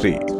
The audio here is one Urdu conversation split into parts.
3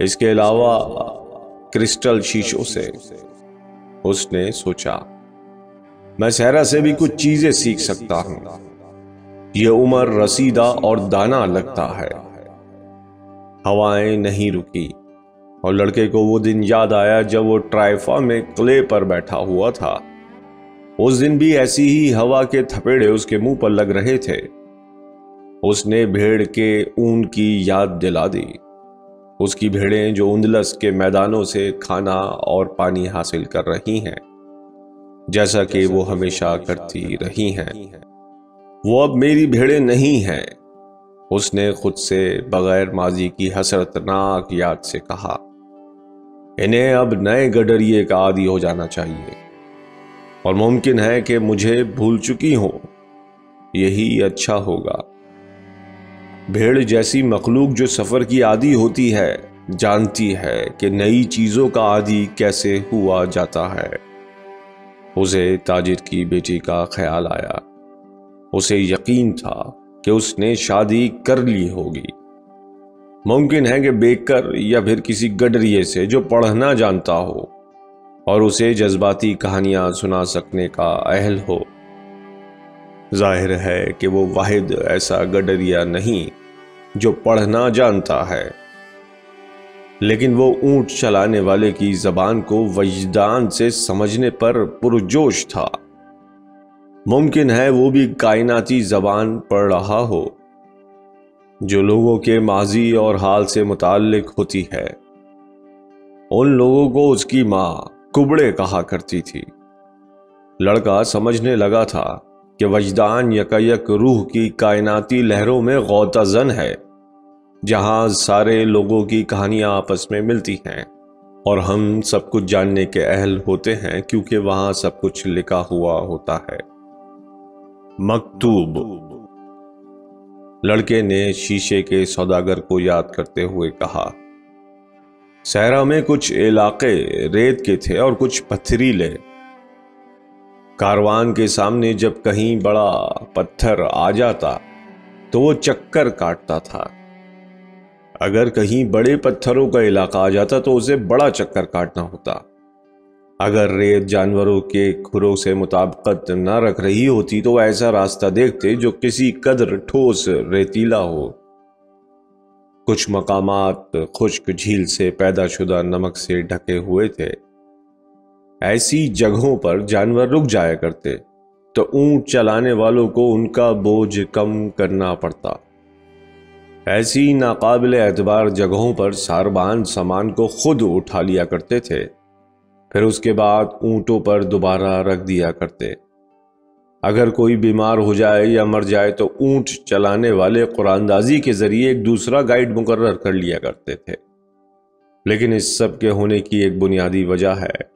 اس کے علاوہ کرسٹل شیشوں سے۔ اس نے سوچا، میں صحرا سے بھی کچھ چیزیں سیکھ سکتا ہوں۔ یہ عمر رسیدہ اور دانا لگتا ہے۔ ہوائیں نہیں رکی اور لڑکے کو وہ دن یاد آیا جب وہ ٹرائفا میں قلعے پر بیٹھا ہوا تھا۔ اس دن بھی ایسی ہی ہوا کے تھپیڑے اس کے منہ پر لگ رہے تھے۔ اس نے بھیڑ کے اون کی یاد دلا دی، اس کی بھیڑیں جو اندلس کے میدانوں سے کھانا اور پانی حاصل کر رہی ہیں، جیسا کہ وہ ہمیشہ کرتی رہی ہیں۔ وہ اب میری بھیڑیں نہیں ہیں، اس نے خود سے بغیر ماضی کی حسرتناک یاد سے کہا۔ انہیں اب نئے گڈریے کا عادی ہو جانا چاہیے، اور ممکن ہے کہ مجھے بھول چکی ہوں، یہی اچھا ہوگا۔ بھیڑ جیسی مخلوق جو سفر کی عادی ہوتی ہے جانتی ہے کہ نئی چیزوں کا عادی کیسے ہوا جاتا ہے۔ اسے تاجر کی بیٹی کا خیال آیا۔ اسے یقین تھا کہ اس نے شادی کر لی ہوگی، ممکن ہے کہ بیکر یا پھر کسی گڈریے سے جو پڑھنا جانتا ہو اور اسے جذباتی کہانیاں سنا سکنے کا اہل ہو۔ ظاہر ہے کہ وہ واحد ایسا گڈریا نہیں جو پڑھنا جانتا ہے، لیکن وہ اونٹ چلانے والے کی زبان کو وجدان سے سمجھنے پر پرجوش تھا۔ ممکن ہے وہ بھی کائناتی زبان پڑھ رہا ہو جو لوگوں کے ماضی اور حال سے متعلق ہوتی ہے۔ ان لوگوں کو اس کی ماں کبڑے کہا کرتی تھی۔ لڑکا سمجھنے لگا تھا کہ وجدان یکایک روح کی کائناتی لہروں میں غوطہ زن ہے، جہاں سارے لوگوں کی کہانیاں آپس میں ملتی ہیں اور ہم سب کچھ جاننے کے اہل ہوتے ہیں کیونکہ وہاں سب کچھ لکھا ہوا ہوتا ہے۔ مکتوب، لڑکے نے شیشے کے سوداگر کو یاد کرتے ہوئے کہا۔ صحرا میں کچھ علاقے ریت کے تھے اور کچھ پتھریلے۔ کاروان کے سامنے جب کہیں بڑا پتھر آ جاتا تو وہ چکر کاٹتا تھا، اگر کہیں بڑے پتھروں کا علاقہ آ جاتا تو اسے بڑا چکر کاٹنا ہوتا۔ اگر ریت جانوروں کے کھروں سے مطابقت نہ رکھ رہی ہوتی تو ایسا راستہ دیکھتے جو کسی قدر ٹھوس ریتیلا ہو۔ کچھ مقامات خشک جھیل سے پیدا شدہ نمک سے ڈھکے ہوئے تھے۔ ایسی جگہوں پر جانور رک جایا کرتے تو اونٹ چلانے والوں کو ان کا بوجھ کم کرنا پڑتا۔ ایسی ناقابل اعتبار جگہوں پر ساربان سامان کو خود اٹھا لیا کرتے تھے، پھر اس کے بعد اونٹوں پر دوبارہ رکھ دیا کرتے۔ اگر کوئی بیمار ہو جائے یا مر جائے تو اونٹ چلانے والے قراندازی کے ذریعے ایک دوسرا گائیڈ مقرر کر لیا کرتے تھے۔ لیکن اس سب کے ہونے کی ایک بنیادی وجہ ہے۔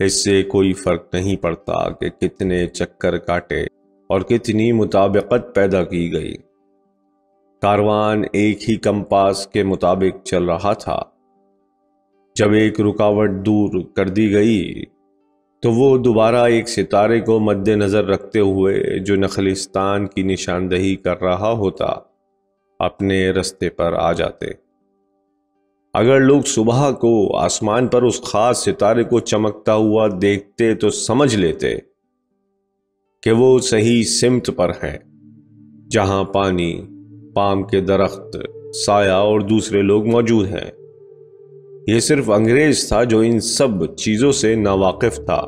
اس سے کوئی فرق نہیں پڑتا کہ کتنے چکر کاٹے اور کتنی مطابقت پیدا کی گئی۔ کاروان ایک ہی کمپاس کے مطابق چل رہا تھا۔ جب ایک رکاوٹ دور کر دی گئی تو وہ دوبارہ ایک ستارے کو مد نظر رکھتے ہوئے جو نخلستان کی نشاندہی کر رہا ہوتا اپنے رستے پر آ جاتے۔ اگر لوگ صبح کو آسمان پر اس خاص ستارے کو چمکتا ہوا دیکھتے تو سمجھ لیتے کہ وہ صحیح سمت پر ہے، جہاں پانی، پام کے درخت، سایہ اور دوسرے لوگ موجود ہیں۔ یہ صرف انگریز تھا جو ان سب چیزوں سے ناواقف تھا۔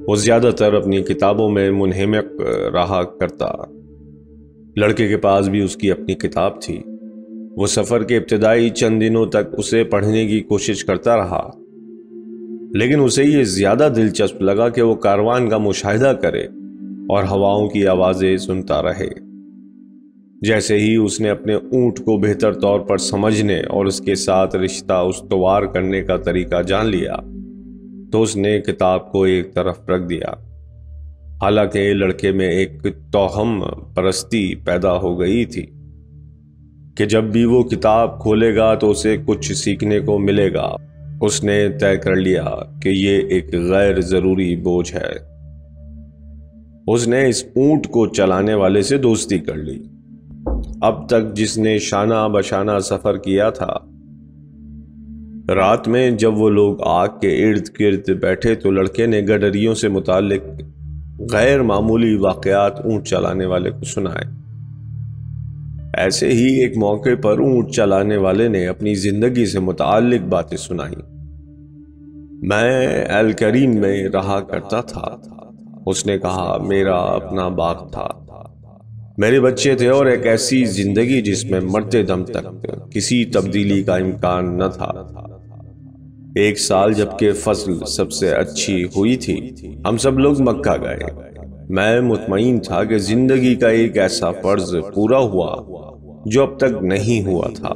وہ زیادہ تر اپنی کتابوں میں منہمک رہا کرتا۔ لڑکے کے پاس بھی اس کی اپنی کتاب تھی۔ وہ سفر کے ابتدائی چند دنوں تک اسے پڑھنے کی کوشش کرتا رہا، لیکن اسے یہ زیادہ دلچسپ لگا کہ وہ کاروان کا مشاہدہ کرے اور ہواؤں کی آوازیں سنتا رہے۔ جیسے ہی اس نے اپنے اونٹ کو بہتر طور پر سمجھنے اور اس کے ساتھ رشتہ استوار کرنے کا طریقہ جان لیا تو اس نے کتاب کو ایک طرف رکھ دیا۔ حالانکہ لڑکے میں ایک توہم پرستی پیدا ہو گئی تھی کہ جب بھی وہ کتاب کھولے گا تو اسے کچھ سیکھنے کو ملے گا۔ اس نے طے کر لیا کہ یہ ایک غیر ضروری بوجھ ہے۔ اس نے اس اونٹ کو چلانے والے سے دوستی کر لی۔ اب تک جس نے شانہ بشانہ سفر کیا تھا رات میں جب وہ لوگ آگ کے ارد گرد بیٹھے تو لڑکے نے گڈریوں سے متعلق غیر معمولی واقعات اونٹ چلانے والے کو سنائے۔ ایسے ہی ایک موقع پر اونٹ چلانے والے نے اپنی زندگی سے متعلق باتیں سنائیں۔ میں الکریم میں رہا کرتا تھا، اس نے کہا، میرا اپنا باغ تھا، میرے بچے تھے اور ایک ایسی زندگی جس میں مرتے دم تک کسی تبدیلی کا امکان نہ تھا۔ ایک سال جبکہ فصل سب سے اچھی ہوئی تھی، ہم سب لوگ مکہ گئے۔ میں مطمئن تھا کہ زندگی کا ایک ایسا فرض پورا ہوا جو اب تک نہیں ہوا تھا،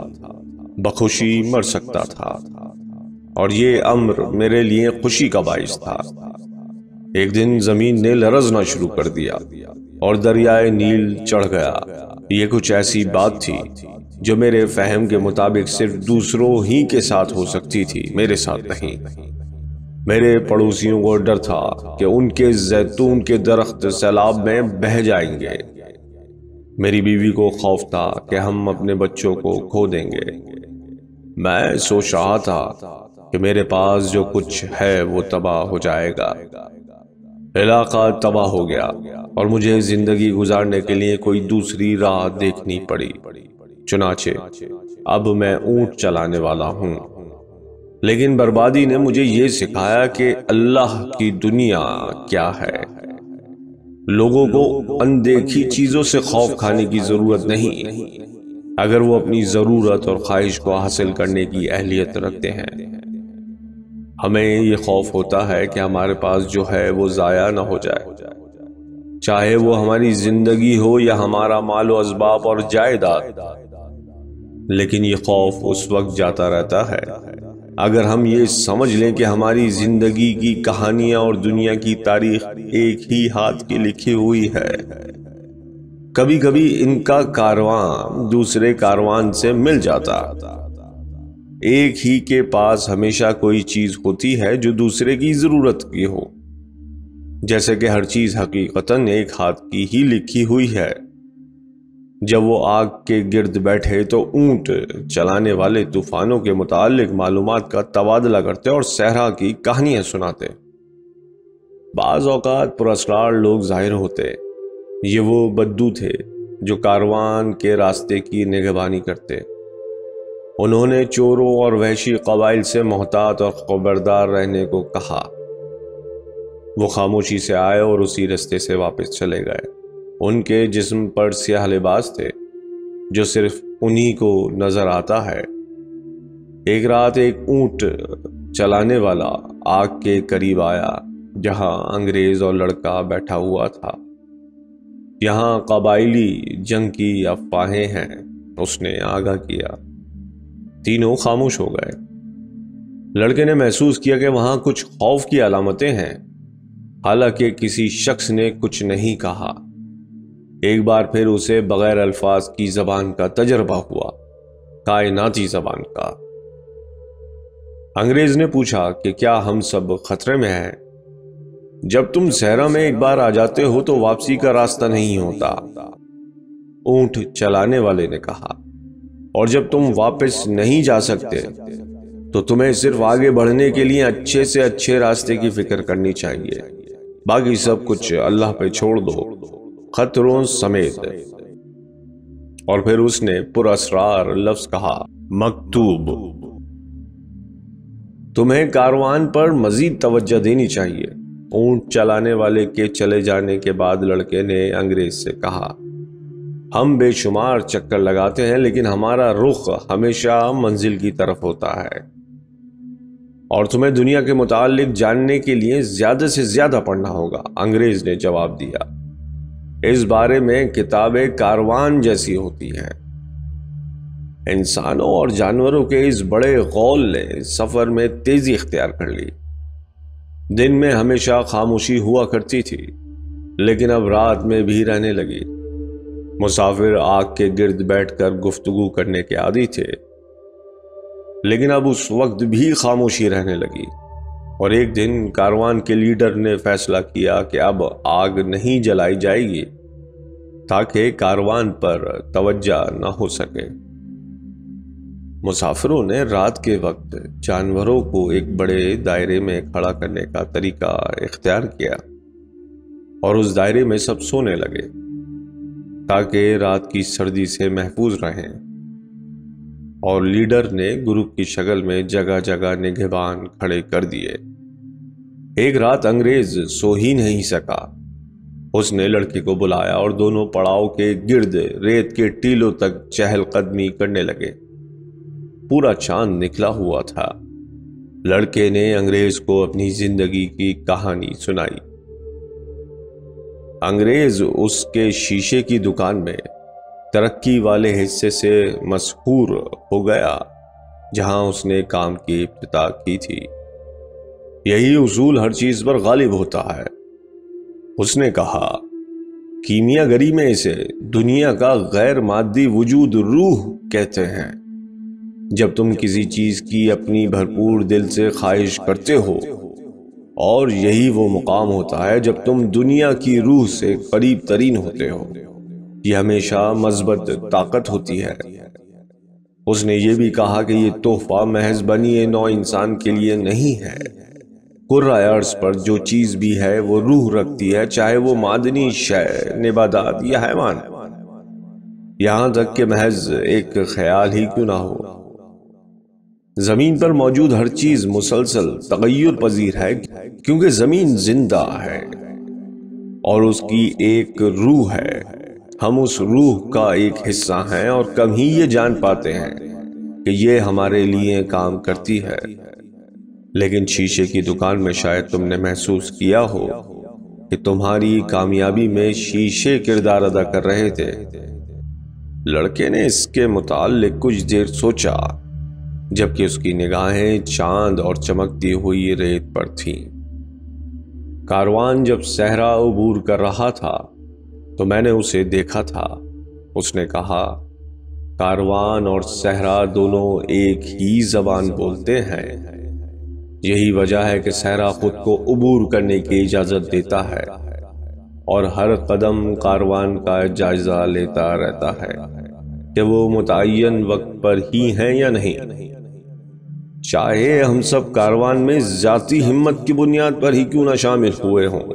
بخوشی مر سکتا تھا، اور یہ امر میرے لیے خوشی کا باعث تھا۔ ایک دن زمین نے لرزنا شروع کر دیا اور دریائے نیل چڑھ گیا۔ یہ کچھ ایسی بات تھی جو میرے فہم کے مطابق صرف دوسروں ہی کے ساتھ ہو سکتی تھی، میرے ساتھ نہیں۔ میرے پڑوسیوں کو ڈر تھا کہ ان کے زیتون کے درخت سیلاب میں بہہ جائیں گے۔ میری بیوی کو خوف تھا کہ ہم اپنے بچوں کو کھو دیں گے۔ میں سوچ رہا تھا کہ میرے پاس جو کچھ ہے وہ تباہ ہو جائے گا۔ علاقہ تباہ ہو گیا اور مجھے زندگی گزارنے کے لیے کوئی دوسری راہ دیکھنی پڑی۔ چنانچہ اب میں اونٹ چلانے والا ہوں۔ لیکن بربادی نے مجھے یہ سکھایا کہ اللہ کی دنیا کیا ہے۔ لوگوں کو اندیکھی چیزوں سے خوف کھانے کی ضرورت نہیں اگر وہ اپنی ضرورت اور خواہش کو حاصل کرنے کی اہلیت رکھتے ہیں۔ ہمیں یہ خوف ہوتا ہے کہ ہمارے پاس جو ہے وہ ضائع نہ ہو جائے، چاہے وہ ہماری زندگی ہو یا ہمارا مال و اسباب اور جائیداد۔ لیکن یہ خوف اس وقت جاتا رہتا ہے اگر ہم یہ سمجھ لیں کہ ہماری زندگی کی کہانیاں اور دنیا کی تاریخ ایک ہی ہاتھ کی لکھی ہوئی ہے۔ کبھی کبھی ان کا کارواں دوسرے کاروان سے مل جاتا۔ ایک ہی کے پاس ہمیشہ کوئی چیز ہوتی ہے جو دوسرے کی ضرورت کی ہو، جیسے کہ ہر چیز حقیقتاً ایک ہاتھ کی ہی لکھی ہوئی ہے۔ جب وہ آگ کے گرد بیٹھے تو اونٹ چلانے والے طوفانوں کے متعلق معلومات کا تبادلہ کرتے اور صحرا کی کہانیاں سناتے۔ بعض اوقات پراسرار لوگ ظاہر ہوتے۔ یہ وہ بدو تھے جو کاروان کے راستے کی نگہبانی کرتے۔ انہوں نے چوروں اور وحشی قبائل سے محتاط اور خبردار رہنے کو کہا۔ وہ خاموشی سے آئے اور اسی راستے سے واپس چلے گئے۔ ان کے جسم پر سیاہ لباس تھے جو صرف انہی کو نظر آتا ہے۔ ایک رات ایک اونٹ چلانے والا آگ کے قریب آیا جہاں انگریز اور لڑکا بیٹھا ہوا تھا۔ یہاں قبائلی جنگ کی افواہیں ہیں، اس نے آگاہ کیا۔ تینوں خاموش ہو گئے۔ لڑکے نے محسوس کیا کہ وہاں کچھ خوف کی علامتیں ہیں، حالانکہ کسی شخص نے کچھ نہیں کہا۔ ایک بار پھر اسے بغیر الفاظ کی زبان کا تجربہ ہوا، کائناتی زبان کا۔ انگریز نے پوچھا کہ کیا ہم سب خطرے میں ہیں؟ جب تم صحرا میں ایک بار آ جاتے ہو تو واپسی کا راستہ نہیں ہوتا، اونٹ چلانے والے نے کہا، اور جب تم واپس نہیں جا سکتے تو تمہیں صرف آگے بڑھنے کے لیے اچھے سے اچھے راستے کی فکر کرنی چاہیے، باقی سب کچھ اللہ پہ چھوڑ دو، خطروں سمیت۔ اور پھر اس نے پراسرار لفظ کہا، مکتوب۔ تمہیں کاروان پر مزید توجہ دینی چاہیے۔ اونٹ چلانے والے کے چلے جانے کے بعد لڑکے نے انگریز سے کہا، ہم بے شمار چکر لگاتے ہیں لیکن ہمارا رخ ہمیشہ منزل کی طرف ہوتا ہے، اور تمہیں دنیا کے متعلق جاننے کے لیے زیادہ سے زیادہ پڑھنا ہوگا۔ انگریز نے جواب دیا، اس بارے میں کتابیں کاروان جیسی ہوتی ہیں۔ انسانوں اور جانوروں کے اس بڑے غول نے سفر میں تیزی اختیار کر لی۔ دن میں ہمیشہ خاموشی ہوا کرتی تھی، لیکن اب رات میں بھی رہنے لگی۔ مسافر آگ کے گرد بیٹھ کر گفتگو کرنے کے عادی تھے، لیکن اب اس وقت بھی خاموشی رہنے لگی۔ اور ایک دن کاروان کے لیڈر نے فیصلہ کیا کہ اب آگ نہیں جلائی جائے گی تاکہ کاروان پر توجہ نہ ہو سکے۔ مسافروں نے رات کے وقت جانوروں کو ایک بڑے دائرے میں کھڑا کرنے کا طریقہ اختیار کیا اور اس دائرے میں سب سونے لگے تاکہ رات کی سردی سے محفوظ رہیں، اور لیڈر نے گروپ کی شکل میں جگہ جگہ نگہبان کھڑے کر دیے۔ ایک رات انگریز سو ہی نہیں سکا۔ اس نے لڑکے کو بلایا اور دونوں پڑاؤ کے گرد ریت کے ٹیلوں تک چہل قدمی کرنے لگے۔ پورا چاند نکلا ہوا تھا۔ لڑکے نے انگریز کو اپنی زندگی کی کہانی سنائی۔ انگریز اس کے شیشے کی دکان میں ترقی والے حصے سے مسحور ہو گیا جہاں اس نے کام کی ابتدا کی تھی۔ یہی اصول ہر چیز پر غالب ہوتا ہے، اس نے کہا۔ کیمیا گری میں اسے دنیا کا غیر مادی وجود روح کہتے ہیں۔ جب تم کسی چیز کی اپنی بھرپور دل سے خواہش کرتے ہو، اور یہی وہ مقام ہوتا ہے جب تم دنیا کی روح سے قریب ترین ہوتے ہو۔ یہ ہمیشہ مثبت طاقت ہوتی ہے۔ اس نے یہ بھی کہا کہ یہ تحفہ محض بنی نوع انسان کے لیے نہیں ہے۔ کرۂ ارض پر جو چیز بھی ہے وہ روح رکھتی ہے، چاہے وہ معدنی شے، نباتات یا حیوان، یہاں تک کہ محض ایک خیال ہی کیوں نہ ہو۔ زمین پر موجود ہر چیز مسلسل تغیر پذیر ہے کیونکہ زمین زندہ ہے اور اس کی ایک روح ہے۔ ہم اس روح کا ایک حصہ ہیں اور کم ہی یہ جان پاتے ہیں کہ یہ ہمارے لیے کام کرتی ہے۔ لیکن شیشے کی دکان میں شاید تم نے محسوس کیا ہو کہ تمہاری کامیابی میں شیشے کردار ادا کر رہے تھے۔ لڑکے نے اس کے متعلق کچھ دیر سوچا، جبکہ اس کی نگاہیں چاند اور چمکتی ہوئی ریت پر تھیں۔ کاروان جب صحرا عبور کر رہا تھا تو میں نے اسے دیکھا تھا، اس نے کہا۔ کاروان اور صحرا دونوں ایک ہی زبان بولتے ہیں۔ یہی وجہ ہے کہ صحرا خود کو عبور کرنے کی اجازت دیتا ہے اور ہر قدم کاروان کا جائزہ لیتا رہتا ہے کہ وہ متعین وقت پر ہی ہیں یا نہیں۔ چاہے ہم سب کاروان میں ذاتی ہمت کی بنیاد پر ہی کیوں نہ شامل ہوئے ہوں،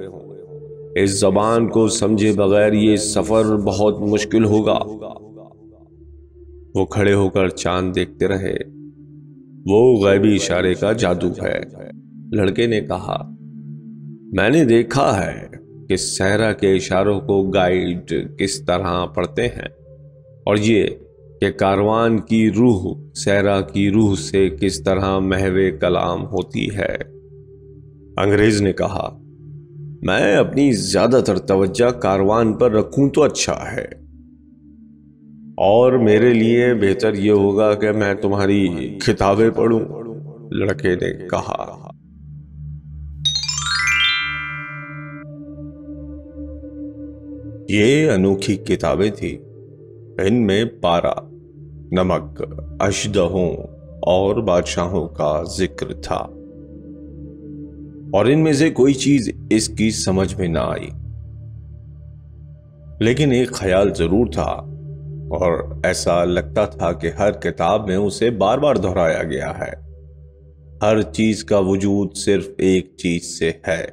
اس زبان کو سمجھے بغیر یہ سفر بہت مشکل ہوگا۔ وہ کھڑے ہو کر چاند دیکھتے رہے۔ وہ غیبی اشارے کا جادو ہے، لڑکے نے کہا۔ میں نے دیکھا ہے کہ صحرا کے اشاروں کو گائیڈ کس طرح پڑھتے ہیں، اور یہ کہ کاروان کی روح صحرا کی روح سے کس طرح محو کلام ہوتی ہے۔ انگریز نے کہا، میں اپنی زیادہ تر توجہ کاروان پر رکھوں تو اچھا ہے، اور میرے لیے بہتر یہ ہوگا کہ میں تمہاری کتابیں پڑھوں، لڑکے نے کہا۔ یہ انوکھی کتابیں تھیں۔ ان میں پارا، نمک، اشدہوں اور بادشاہوں کا ذکر تھا، اور ان میں سے کوئی چیز اس کی سمجھ میں نہ آئی۔ لیکن ایک خیال ضرور تھا، اور ایسا لگتا تھا کہ ہر کتاب میں اسے بار بار دہرایا گیا ہے۔ ہر چیز کا وجود صرف ایک چیز سے ہے۔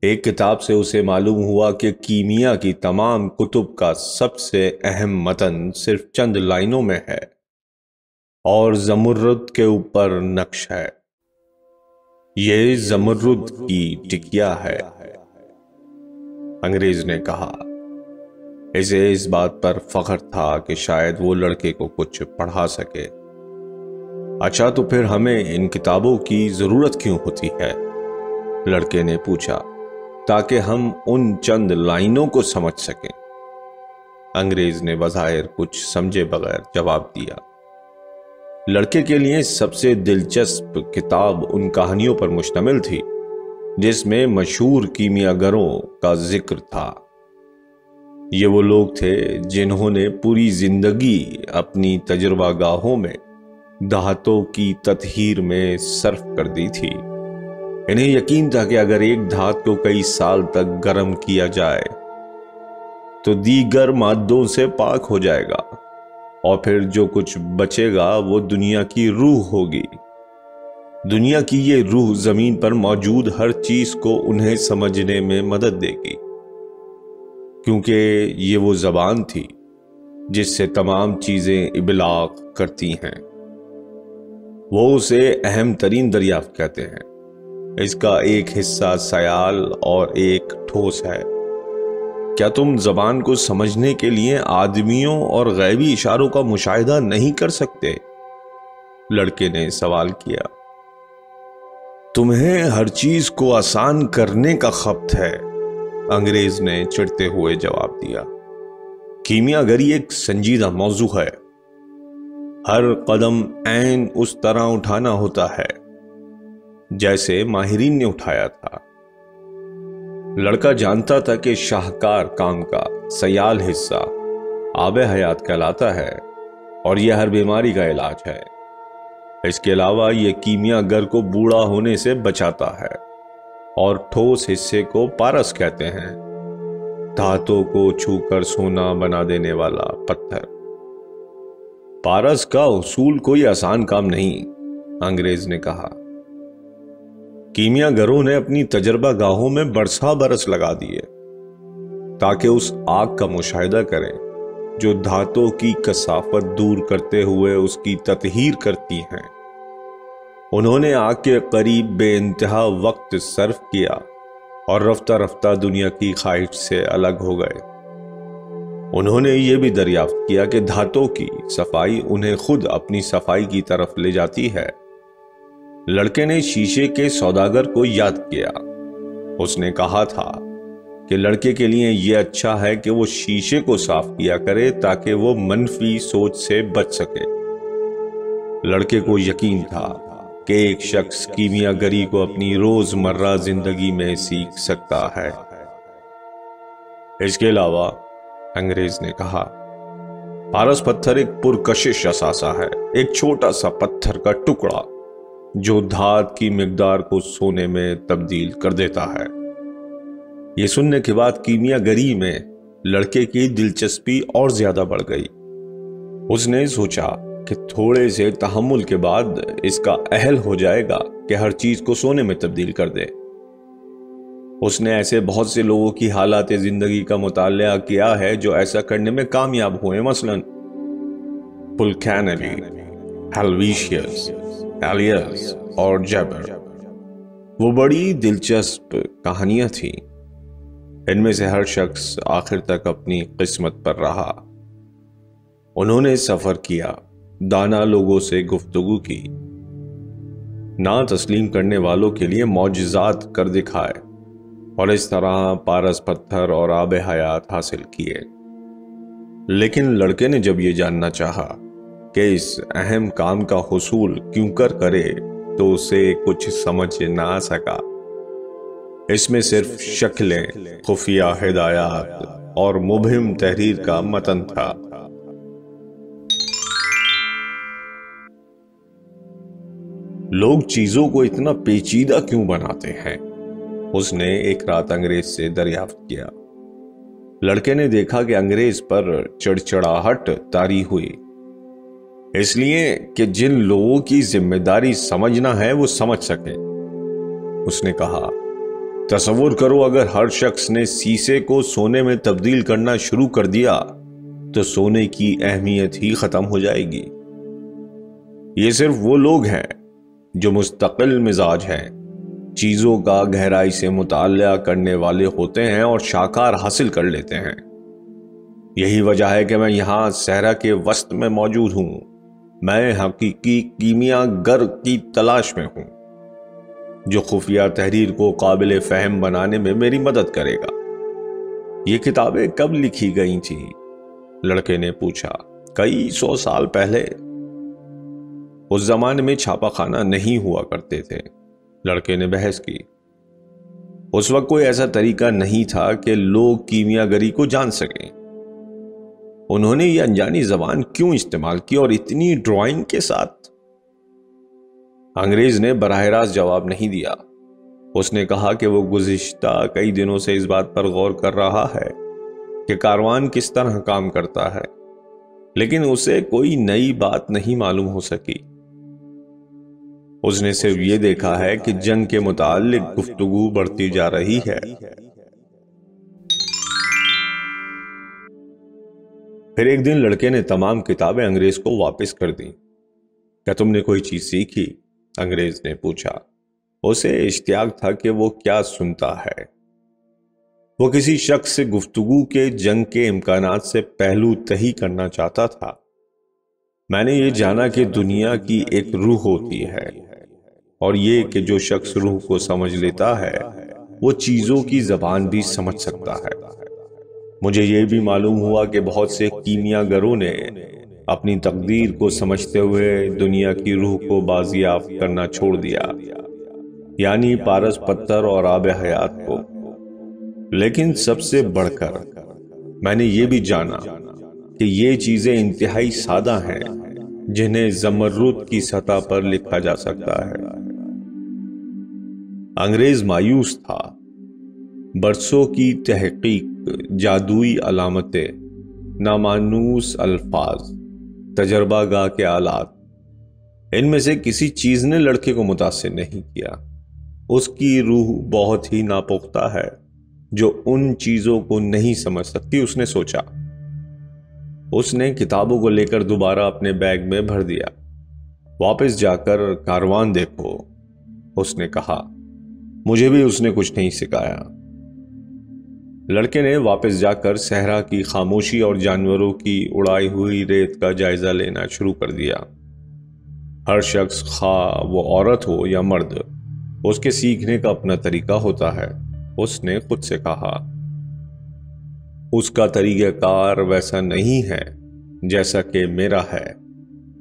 ایک کتاب سے اسے معلوم ہوا کہ کیمیا کی تمام کتب کا سب سے اہم متن صرف چند لائنوں میں ہے، اور زمرد کے اوپر نقش ہے۔ یہ زمرد کی ٹکیا ہے، انگریز نے کہا۔ اسے اس بات پر فخر تھا کہ شاید وہ لڑکے کو کچھ پڑھا سکے۔ اچھا، تو پھر ہمیں ان کتابوں کی ضرورت کیوں ہوتی ہے؟ لڑکے نے پوچھا۔ تاکہ ہم ان چند لائنوں کو سمجھ سکیں، انگریز نے بظاہر کچھ سمجھے بغیر جواب دیا۔ لڑکے کے لیے سب سے دلچسپ کتاب ان کہانیوں پر مشتمل تھی جس میں مشہور کیمیا گروں کا ذکر تھا۔ یہ وہ لوگ تھے جنہوں نے پوری زندگی اپنی تجربہ گاہوں میں دھاتوں کی تطہیر میں صرف کر دی تھی۔ انہیں یقین تھا کہ اگر ایک دھات کو کئی سال تک گرم کیا جائے تو دیگر مادوں سے پاک ہو جائے گا۔ اور پھر جو کچھ بچے گا وہ دنیا کی روح ہوگی۔ دنیا کی یہ روح زمین پر موجود ہر چیز کو انہیں سمجھنے میں مدد دے گی، کیونکہ یہ وہ زبان تھی جس سے تمام چیزیں ابلاغ کرتی ہیں۔ وہ اسے اہم ترین دریافت کہتے ہیں۔ اس کا ایک حصہ سیال اور ایک ٹھوس ہے۔ کیا تم زبان کو سمجھنے کے لیے آدمیوں اور غیبی اشاروں کا مشاہدہ نہیں کر سکتے؟ لڑکے نے سوال کیا۔ تمہیں ہر چیز کو آسان کرنے کا خبت ہے، انگریز نے چڑھتے ہوئے جواب دیا۔ کیمیا گری ایک سنجیدہ موضوع ہے۔ ہر قدم عین اس طرح اٹھانا ہوتا ہے جیسے ماہرین نے اٹھایا تھا۔ لڑکا جانتا تھا کہ شاہکار کام کا سیال حصہ آب حیات کہلاتا ہے اور یہ ہر بیماری کا علاج ہے۔ اس کے علاوہ یہ کیمیا گر کو بوڑھا ہونے سے بچاتا ہے، اور ٹھوس حصے کو پارس کہتے ہیں، دھاتوں کو چھو کر سونا بنا دینے والا پتھر۔ پارس کا حصول کوئی آسان کام نہیں، انگریز نے کہا۔ کیمیا گروں نے اپنی تجربہ گاہوں میں برسا برس لگا دیے تاکہ اس آگ کا مشاہدہ کریں جو دھاتوں کی کثافت دور کرتے ہوئے اس کی تطہیر کرتی ہیں۔ انہوں نے آگ کے قریب بے انتہا وقت صرف کیا اور رفتہ رفتہ دنیا کی خواہش سے الگ ہو گئے۔ انہوں نے یہ بھی دریافت کیا کہ دھاتوں کی صفائی انہیں خود اپنی صفائی کی طرف لے جاتی ہے۔ لڑکے نے شیشے کے سوداگر کو یاد کیا۔ اس نے کہا تھا کہ لڑکے کے لیے یہ اچھا ہے کہ وہ شیشے کو صاف کیا کرے تاکہ وہ منفی سوچ سے بچ سکے۔ لڑکے کو یقین تھا کہ ایک شخص کیمیا گری کو اپنی روزمرہ زندگی میں سیکھ سکتا ہے۔ اس کے علاوہ انگریز نے کہا، پارس پتھر ایک پرکشش اثاثہ ہے، ایک چھوٹا سا پتھر کا ٹکڑا جو دھات کی مقدار کو سونے میں تبدیل کر دیتا ہے۔ یہ سننے کے بعد کیمیا گری میں لڑکے کی دلچسپی اور زیادہ بڑھ گئی۔ اس نے سوچا کہ تھوڑے سے تحمل کے بعد اس کا اہل ہو جائے گا کہ ہر چیز کو سونے میں تبدیل کر دے۔ اس نے ایسے بہت سے لوگوں کی حالات زندگی کا مطالعہ کیا ہے جو ایسا کرنے میں کامیاب ہوئے، مثلا پلکینلی، ہیلویشیس، ایلیس اور جیبر۔ وہ بڑی دلچسپ کہانیاں تھیں۔ ان میں سے ہر شخص آخر تک اپنی قسمت پر رہا۔ انہوں نے سفر کیا، دانا لوگوں سے گفتگو کی، نہ تسلیم کرنے والوں کے لیے معجزات کر دکھائے، اور اس طرح پارس پتھر اور آب حیات حاصل کیے۔ لیکن لڑکے نے جب یہ جاننا چاہا کہ اس اہم کام کا حصول کیوں کرے تو اسے کچھ سمجھ نہ سکا۔ اس میں صرف شکلیں، خفیہ ہدایات اور مبہم تحریر کا متن تھا۔ لوگ چیزوں کو اتنا پیچیدہ کیوں بناتے ہیں؟ اس نے ایک رات انگریز سے دریافت کیا۔ لڑکے نے دیکھا کہ انگریز پر چڑچڑاہٹ طاری ہوئی۔ اس لیے کہ جن لوگوں کی ذمہ داری سمجھنا ہے وہ سمجھ سکیں۔ اس نے کہا، تصور کرو اگر ہر شخص نے سیسے کو سونے میں تبدیل کرنا شروع کر دیا تو سونے کی اہمیت ہی ختم ہو جائے گی۔ یہ صرف وہ لوگ ہیں جو مستقل مزاج ہیں، چیزوں کا گہرائی سے مطالعہ کرنے والے ہوتے ہیں اور شاہکار حاصل کر لیتے ہیں۔ یہی وجہ ہے کہ میں یہاں صحرا کے وسط میں موجود ہوں۔ میں حقیقی کیمیا گر کی تلاش میں ہوں جو خفیہ تحریر کو قابل فہم بنانے میں میری مدد کرے گا۔ یہ کتابیں کب لکھی گئی تھیں؟ لڑکے نے پوچھا۔ کئی 100 سال پہلے۔ اس زمانے میں چھاپا خانہ نہیں ہوا کرتے تھے، لڑکے نے بحث کی۔ اس وقت کوئی ایسا طریقہ نہیں تھا کہ لوگ کیمیا گری کو جان سکیں۔ انہوں نے یہ انجانی زبان کیوں استعمال کی اور اتنی ڈرائنگ کے ساتھ؟ انگریز نے براہ راست جواب نہیں دیا۔ اس نے کہا کہ وہ گزشتہ کئی دنوں سے اس بات پر غور کر رہا ہے کہ کاروان کس طرح کام کرتا ہے۔ لیکن اسے کوئی نئی بات نہیں معلوم ہو سکی۔ اس نے صرف یہ دیکھا ہے کہ جنگ کے متعلق گفتگو بڑھتی جا رہی ہے۔ پھر ایک دن لڑکے نے تمام کتابیں انگریز کو واپس کر دیں۔ کیا تم نے کوئی چیز سیکھی؟ انگریز نے پوچھا۔ اسے اشتیاق تھا کہ وہ کیا سنتا ہے۔ وہ کسی شخص سے گفتگو کے جنگ کے امکانات سے پہلو تہی کرنا چاہتا تھا۔ میں نے یہ جانا کہ دنیا کی ایک روح ہوتی ہے، اور یہ کہ جو شخص روح کو سمجھ لیتا ہے وہ چیزوں کی زبان بھی سمجھ سکتا ہے۔ مجھے یہ بھی معلوم ہوا کہ بہت سے کیمیا گروں نے اپنی تقدیر کو سمجھتے ہوئے دنیا کی روح کو بازیافت کرنا چھوڑ دیا، یعنی پارس پتھر اور آب حیات کو۔ لیکن سب سے بڑھ کر میں نے یہ بھی جانا کہ یہ چیزیں انتہائی سادہ ہیں جنہیں زمرد کی سطح پر لکھا جا سکتا ہے۔ انگریز مایوس تھا۔ برسوں کی تحقیق، جادوئی علامتیں، نامانوس الفاظ، تجربہ گاہ کے آلات، ان میں سے کسی چیز نے لڑکے کو متاثر نہیں کیا۔ اس کی روح بہت ہی ناپختہ ہے جو ان چیزوں کو نہیں سمجھ سکتی، اس نے سوچا۔ اس نے کتابوں کو لے کر دوبارہ اپنے بیگ میں بھر دیا۔ واپس جا کر کاروان دیکھو، اس نے کہا۔ مجھے بھی اس نے کچھ نہیں سکھایا۔ لڑکے نے واپس جا کر صحرا کی خاموشی اور جانوروں کی اڑائی ہوئی ریت کا جائزہ لینا شروع کر دیا۔ ہر شخص، خواہ وہ عورت ہو یا مرد، اس کے سیکھنے کا اپنا طریقہ ہوتا ہے، اس نے خود سے کہا۔ اس کا طریقہ کار ویسا نہیں ہے جیسا کہ میرا ہے،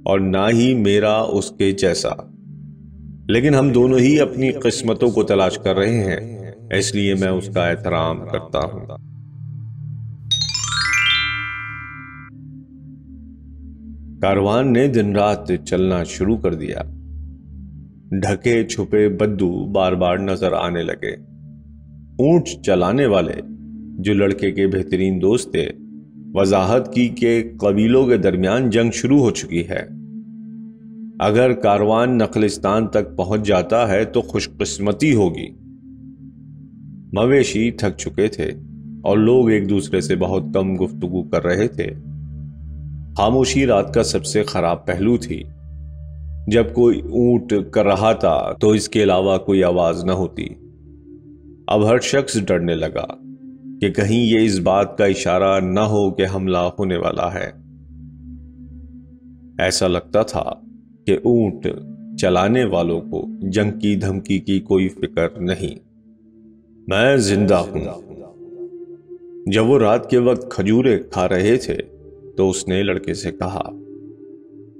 اور نہ ہی میرا اس کے جیسا، لیکن ہم دونوں ہی اپنی قسمتوں کو تلاش کر رہے ہیں، اس لیے میں اس کا احترام کرتا ہوں۔ کاروان نے دن رات چلنا شروع کر دیا۔ ڈھکے چھپے بدو بار بار نظر آنے لگے۔ اونٹ چلانے والے، جو لڑکے کے بہترین دوست تھے، وضاحت کی کہ قبیلوں کے درمیان جنگ شروع ہو چکی ہے۔ اگر کاروان نخلستان تک پہنچ جاتا ہے تو خوش قسمتی ہوگی۔ مویشی تھک چکے تھے اور لوگ ایک دوسرے سے بہت کم گفتگو کر رہے تھے۔ خاموشی رات کا سب سے خراب پہلو تھی۔ جب کوئی اونٹ کر رہا تھا تو اس کے علاوہ کوئی آواز نہ ہوتی۔ اب ہر شخص ڈرنے لگا کہ کہیں یہ اس بات کا اشارہ نہ ہو کہ حملہ ہونے والا ہے۔ ایسا لگتا تھا کہ اونٹ چلانے والوں کو جنگ کی دھمکی کی کوئی فکر نہیں۔ میں زندہ ہوں۔ جب وہ رات کے وقت کھجورے کھا رہے تھے تو اس نے لڑکے سے کہا۔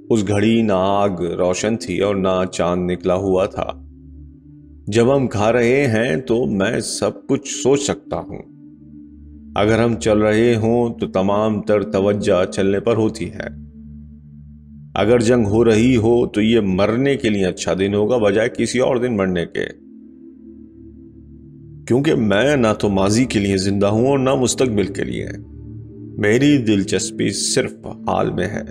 اس گھڑی نہ آگ روشن تھی اور نہ چاند نکلا ہوا تھا۔ جب ہم کھا رہے ہیں تو میں سب کچھ سوچ سکتا ہوں۔ اگر ہم چل رہے ہوں تو تمام تر توجہ چلنے پر ہوتی ہے۔ اگر جنگ ہو رہی ہو تو یہ مرنے کے لیے اچھا دن ہوگا بجائے کسی اور دن مرنے کے، کیونکہ میں نہ تو ماضی کے لیے زندہ ہوں اور نہ مستقبل کے لیے۔ میری دلچسپی صرف حال میں ہے۔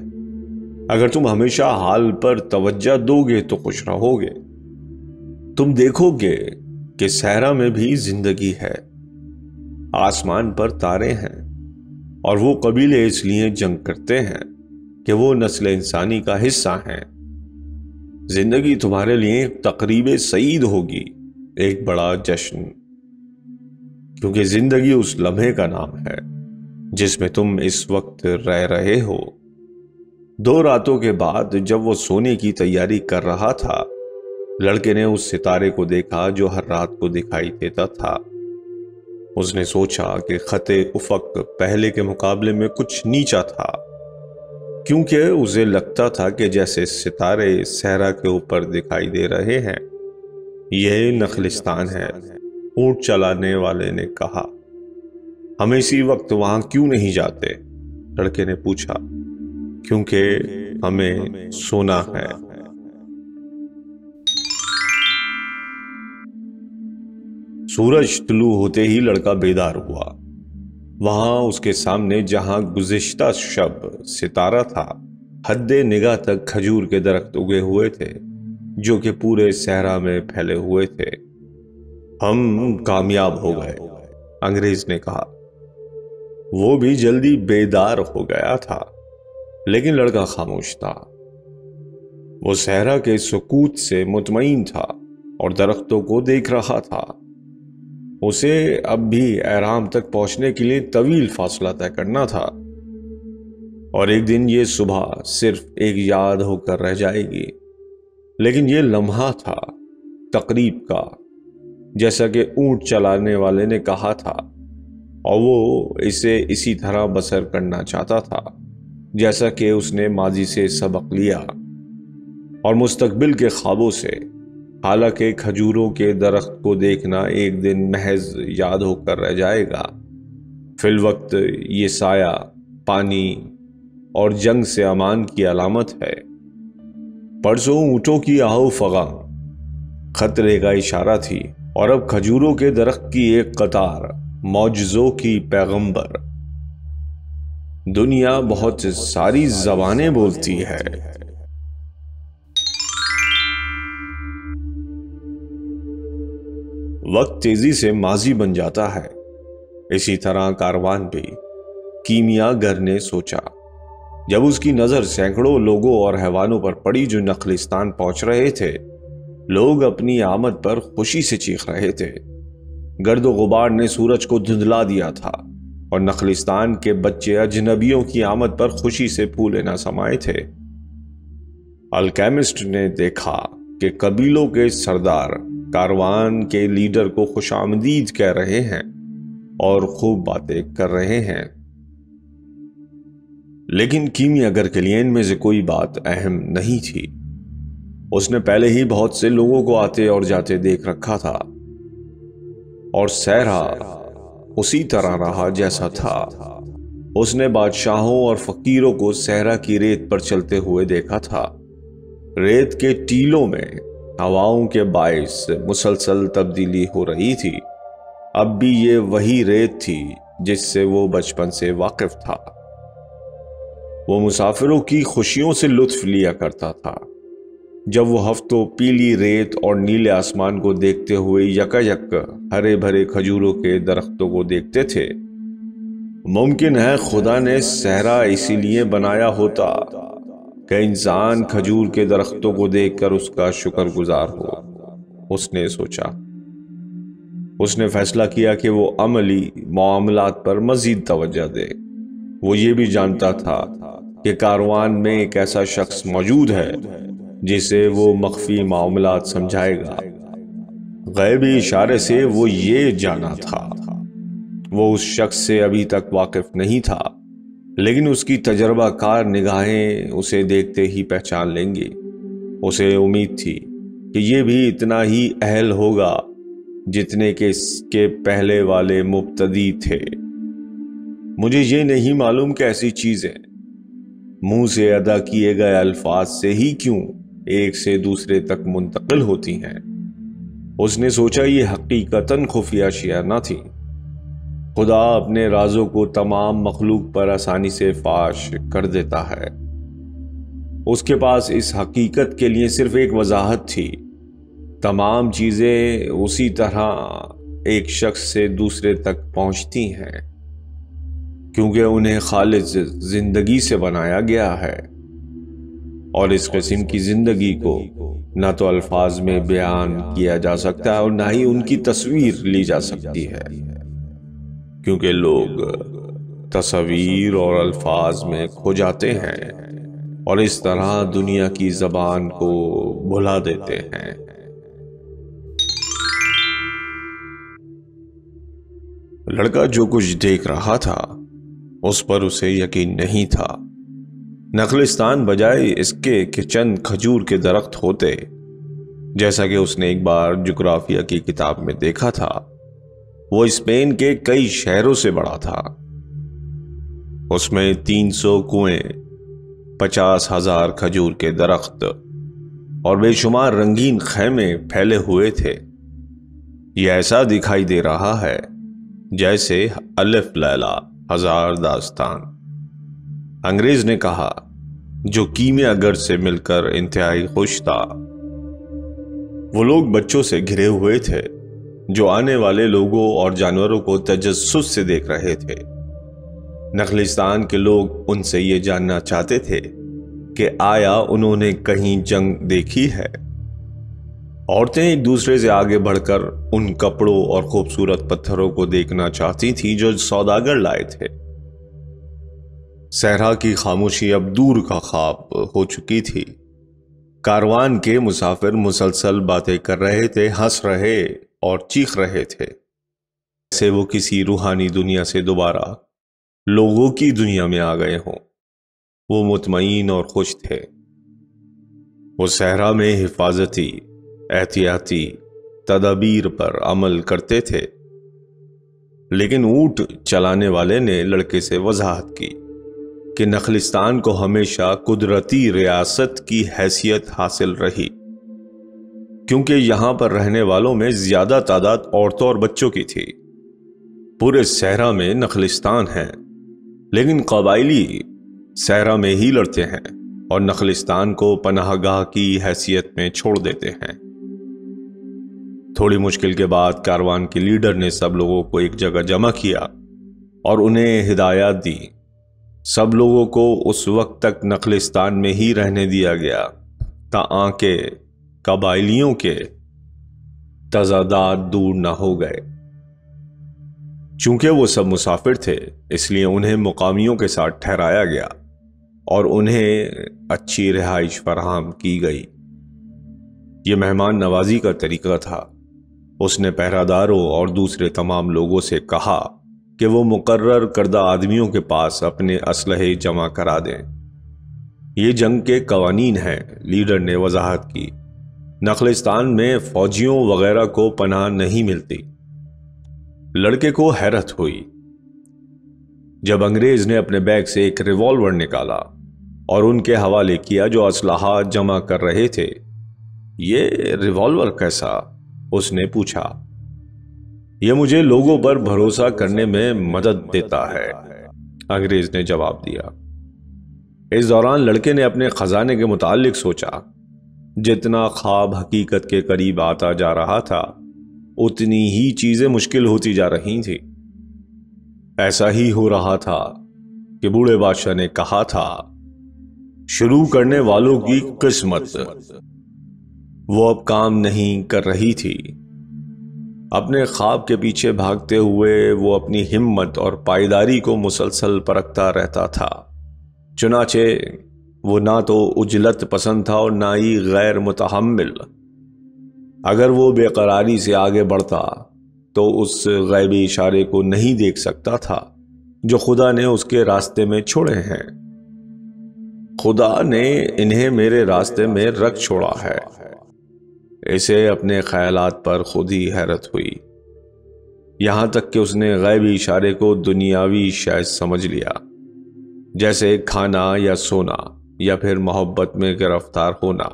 اگر تم ہمیشہ حال پر توجہ دو گے تو خوش رہو گے۔ تم دیکھو گے کہ صحرا میں بھی زندگی ہے، آسمان پر تارے ہیں، اور وہ قبیلے اس لیے جنگ کرتے ہیں کہ وہ نسل انسانی کا حصہ ہیں۔ زندگی تمہارے لیے ایک تقریب سعید ہوگی، ایک بڑا جشن، کیونکہ زندگی اس لمحے کا نام ہے جس میں تم اس وقت رہ رہے ہو۔ 2 راتوں کے بعد جب وہ سونے کی تیاری کر رہا تھا، لڑکے نے اس ستارے کو دیکھا جو ہر رات کو دکھائی دیتا تھا۔ اس نے سوچا کہ خط افق پہلے کے مقابلے میں کچھ نیچا تھا، کیونکہ اسے لگتا تھا کہ جیسے ستارے صحرا کے اوپر دکھائی دے رہے ہیں۔ یہ نخلستان ہے، اونٹ چلانے والے نے کہا۔ ہم اسی وقت وہاں کیوں نہیں جاتے؟ لڑکے نے پوچھا۔ کیونکہ ہمیں سونا ہے۔ سورج طلوع ہوتے ہی لڑکا بیدار ہوا۔ وہاں اس کے سامنے جہاں گزشتہ شب ستارہ تھا، حد نگاہ تک کھجور کے درخت اگے ہوئے تھے جو کہ پورے صحرا میں پھیلے ہوئے تھے۔ ہم کامیاب ہو گئے، انگریز نے کہا۔ وہ بھی جلدی بیدار ہو گیا تھا، لیکن لڑکا خاموش تھا۔ وہ صحرا کے سکوت سے مطمئن تھا اور درختوں کو دیکھ رہا تھا۔ اسے اب بھی احرام تک پہنچنے کے لیے طویل فاصلہ طے کرنا تھا، اور ایک دن یہ صبح صرف ایک یاد ہو کر رہ جائے گی۔ لیکن یہ لمحہ تھا تقریب کا، جیسا کہ اونٹ چلانے والے نے کہا تھا، اور وہ اسے اسی طرح بسر کرنا چاہتا تھا جیسا کہ اس نے ماضی سے سبق لیا اور مستقبل کے خوابوں سے۔ حالانکہ کھجوروں کے درخت کو دیکھنا ایک دن محض یاد ہو کر رہ جائے گا، فی الوقت یہ سایہ، پانی اور جنگ سے امان کی علامت ہے۔ پرسوں اونٹوں کی آہو فغاں خطرے کا اشارہ تھی، اور اب کھجوروں کے درخت کی ایک قطار معجزوں کی پیغمبر۔ دنیا بہت ساری زبانیں بولتی ہے۔ وقت تیزی سے ماضی بن جاتا ہے، اسی طرح کاروان بھی، کیمیا گر نے سوچا۔ جب اس کی نظر سینکڑوں لوگوں اور حیوانوں پر پڑی جو نخلستان پہنچ رہے تھے، لوگ اپنی آمد پر خوشی سے چیخ رہے تھے۔ گرد و غبار نے سورج کو دھندلا دیا تھا، اور نخلستان کے بچے اجنبیوں کی آمد پر خوشی سے پھولے نہ سمائے تھے۔ الکیمسٹ نے دیکھا کہ قبیلوں کے سردار کاروان کے لیڈر کو خوش آمدید کہہ رہے ہیں اور خوب باتیں کر رہے ہیں، لیکن کیمیا گر کے لیے ان میں سے کوئی بات اہم نہیں تھی۔ اس نے پہلے ہی بہت سے لوگوں کو آتے اور جاتے دیکھ رکھا تھا، اور صحرا اسی طرح رہا جیسا تھا۔ اس نے بادشاہوں اور فقیروں کو صحرا کی ریت پر چلتے ہوئے دیکھا تھا۔ ریت کے ٹیلوں میں ہواؤں کے باعث مسلسل تبدیلی ہو رہی تھی۔ اب بھی یہ وہی ریت تھی جس سے وہ بچپن سے واقف تھا۔ وہ مسافروں کی خوشیوں سے لطف لیا کرتا تھا۔ جب وہ ہفتوں پیلی ریت اور نیلے آسمان کو دیکھتے ہوئے یک ہرے بھرے کھجوروں کے درختوں کو دیکھتے تھے، ممکن ہے خدا نے صحرا اسی لیے بنایا ہوتا کہ انسان کھجور کے درختوں کو دیکھ کر اس کا شکر گزار ہو۔ اس نے سوچا۔ اس نے فیصلہ کیا کہ وہ عملی معاملات پر مزید توجہ دے۔ وہ یہ بھی جانتا تھا کہ کاروان میں ایک ایسا شخص موجود ہے جسے وہ مخفی معاملات سمجھائے گا۔ غیبی اشارے سے وہ یہ جانا تھا۔ وہ اس شخص سے ابھی تک واقف نہیں تھا، لیکن اس کی تجربہ کار نگاہیں اسے دیکھتے ہی پہچان لیں گی۔ اسے امید تھی کہ یہ بھی اتنا ہی اہل ہوگا جتنے کہ اس کے پہلے والے مبتدی تھے۔ مجھے یہ نہیں معلوم کہ ایسی چیزیں منہ سے ادا کیے گئے الفاظ سے ہی کیوں ایک سے دوسرے تک منتقل ہوتی ہیں۔ اس نے سوچا یہ حقیقتاً خفیہ اشیاء نہ تھی۔ خدا اپنے رازوں کو تمام مخلوق پر آسانی سے فاش کر دیتا ہے۔ اس کے پاس اس حقیقت کے لیے صرف ایک وضاحت تھی۔ تمام چیزیں اسی طرح ایک شخص سے دوسرے تک پہنچتی ہیں کیونکہ انہیں خالص زندگی سے بنایا گیا ہے، اور اس قسم کی زندگی کو نہ تو الفاظ میں بیان کیا جا سکتا ہے اور نہ ہی ان کی تصویر لی جا سکتی ہے، کیونکہ لوگ تصویر اور الفاظ میں کھو جاتے ہیں اور اس طرح دنیا کی زبان کو بھلا دیتے ہیں۔ لڑکا جو کچھ دیکھ رہا تھا اس پر اسے یقین نہیں تھا۔ نخلستان بجائے اس کے کہ چند کھجور کے درخت ہوتے، جیسا کہ اس نے ایک بار جغرافیہ کی کتاب میں دیکھا تھا، وہ اسپین کے کئی شہروں سے بڑا تھا۔ اس میں 300 کنویں، 50,000 کھجور کے درخت اور بے شمار رنگین خیمے پھیلے ہوئے تھے۔ یہ ایسا دکھائی دے رہا ہے جیسے الف لیلا ہزار داستان۔ انگریز نے کہا، جو کیمیا گر سے مل کر انتہائی خوش تھا۔ وہ لوگ بچوں سے گھرے ہوئے تھے جو آنے والے لوگوں اور جانوروں کو تجسس سے دیکھ رہے تھے۔ نخلستان کے لوگ ان سے یہ جاننا چاہتے تھے کہ آیا انہوں نے کہیں جنگ دیکھی ہے۔ عورتیں ایک دوسرے سے آگے بڑھ کر ان کپڑوں اور خوبصورت پتھروں کو دیکھنا چاہتی تھیں جو سوداگر لائے تھے۔ صحرا کی خاموشی اب دور کا خواب ہو چکی تھی۔ کاروان کے مسافر مسلسل باتیں کر رہے تھے، ہنس رہے اور چیخ رہے تھے، جیسے وہ کسی روحانی دنیا سے دوبارہ لوگوں کی دنیا میں آ گئے ہوں۔ وہ مطمئن اور خوش تھے۔ وہ صحرا میں حفاظتی احتیاطی تدابیر پر عمل کرتے تھے، لیکن اونٹ چلانے والے نے لڑکے سے وضاحت کی کہ نخلستان کو ہمیشہ قدرتی ریاست کی حیثیت حاصل رہی، کیونکہ یہاں پر رہنے والوں میں زیادہ تعداد عورتوں اور بچوں کی تھی۔ پورے صحرا میں نخلستان ہیں، لیکن قبائلی صحرا میں ہی لڑتے ہیں اور نخلستان کو پناہ گاہ کی حیثیت میں چھوڑ دیتے ہیں۔ تھوڑی مشکل کے بعد کاروان کے لیڈر نے سب لوگوں کو ایک جگہ جمع کیا اور انہیں ہدایات دی۔ سب لوگوں کو اس وقت تک نخلستان میں ہی رہنے دیا گیا تاکہ قبائلیوں کے تضادات دور نہ ہو گئے۔ چونکہ وہ سب مسافر تھے، اس لیے انہیں مقامیوں کے ساتھ ٹھہرایا گیا اور انہیں اچھی رہائش فراہم کی گئی۔ یہ مہمان نوازی کا طریقہ تھا۔ اس نے پہرہ داروں اور دوسرے تمام لوگوں سے کہا کہ وہ مقرر کردہ آدمیوں کے پاس اپنے اسلحے جمع کرا دیں۔ یہ جنگ کے قوانین ہیں، لیڈر نے وضاحت کی۔ نخلستان میں فوجیوں وغیرہ کو پناہ نہیں ملتی۔ لڑکے کو حیرت ہوئی جب انگریز نے اپنے بیگ سے ایک ریوالور نکالا اور ان کے حوالے کیا جو اسلحہ جمع کر رہے تھے۔ یہ ریوالور کیسا؟ اس نے پوچھا۔ یہ مجھے لوگوں پر بھروسہ کرنے میں مدد دیتا ہے، انگریز نے جواب دیا۔ اس دوران لڑکے نے اپنے خزانے کے متعلق سوچا۔ جتنا خواب حقیقت کے قریب آتا جا رہا تھا، اتنی ہی چیزیں مشکل ہوتی جا رہی تھیں۔ ایسا ہی ہو رہا تھا کہ بوڑھے بادشاہ نے کہا تھا، شروع کرنے والوں کی قسمت۔ وہ اب کام نہیں کر رہی تھی۔ اپنے خواب کے پیچھے بھاگتے ہوئے وہ اپنی ہمت اور پائیداری کو مسلسل پرکھتا رہتا تھا۔ چنانچہ وہ نہ تو عجلت پسند تھا اور نہ ہی غیر متحمل۔ اگر وہ بے قراری سے آگے بڑھتا تو اس غیبی اشارے کو نہیں دیکھ سکتا تھا جو خدا نے اس کے راستے میں چھوڑے ہیں۔ خدا نے انہیں میرے راستے میں رکھ چھوڑا ہے۔ اسے اپنے خیالات پر خود ہی حیرت ہوئی، یہاں تک کہ اس نے غیبی اشارے کو دنیاوی شے سمجھ لیا، جیسے کھانا یا سونا یا پھر محبت میں گرفتار ہونا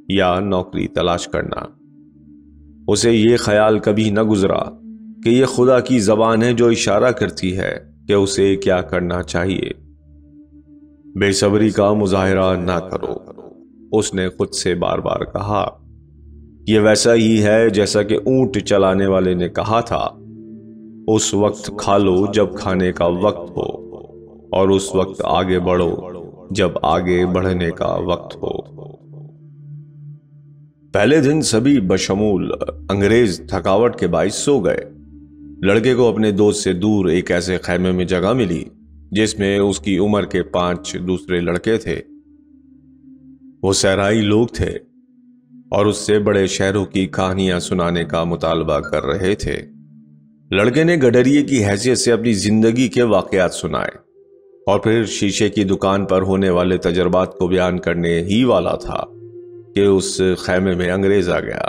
یا نوکری تلاش کرنا۔ اسے یہ خیال کبھی نہ گزرا کہ یہ خدا کی زبان ہے جو اشارہ کرتی ہے کہ اسے کیا کرنا چاہیے۔ بے صبری کا مظاہرہ نہ کرو، اس نے خود سے بار بار کہا۔ یہ ویسا ہی ہے جیسا کہ اونٹ چلانے والے نے کہا تھا، اس وقت کھا لو جب کھانے کا وقت ہو، اور اس وقت آگے بڑھو جب آگے بڑھنے کا وقت ہو۔ پہلے دن سبھی بشمول انگریز تھکاوٹ کے باعث سو گئے۔ لڑکے کو اپنے دوست سے دور ایک ایسے خیمے میں جگہ ملی جس میں اس کی عمر کے 5 دوسرے لڑکے تھے۔ وہ صحرائی لوگ تھے اور اس سے بڑے شہروں کی کہانیاں سنانے کا مطالبہ کر رہے تھے۔ لڑکے نے گڈریے کی حیثیت سے اپنی زندگی کے واقعات سنائے اور پھر شیشے کی دکان پر ہونے والے تجربات کو بیان کرنے ہی والا تھا کہ اس خیمے میں انگریز آ گیا۔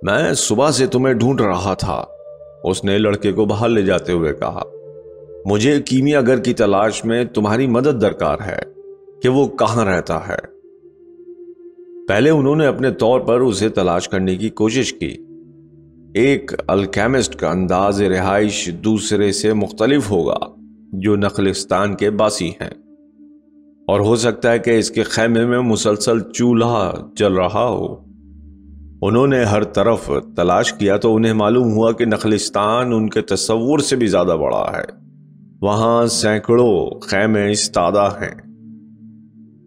میں صبح سے تمہیں ڈھونڈ رہا تھا، اس نے لڑکے کو باہر لے جاتے ہوئے کہا۔ مجھے کیمیا گر کی تلاش میں تمہاری مدد درکار ہے کہ وہ کہاں رہتا ہے۔ پہلے انہوں نے اپنے طور پر اسے تلاش کرنے کی کوشش کی، ایک الکیمسٹ کا انداز رہائش دوسرے سے مختلف ہوگا جو نخلستان کے باسی ہیں، اور ہو سکتا ہے کہ اس کے خیمے میں مسلسل چولہا جل رہا ہو۔ انہوں نے ہر طرف تلاش کیا تو انہیں معلوم ہوا کہ نخلستان ان کے تصور سے بھی زیادہ بڑا ہے۔ وہاں سینکڑوں خیمے استادہ ہیں۔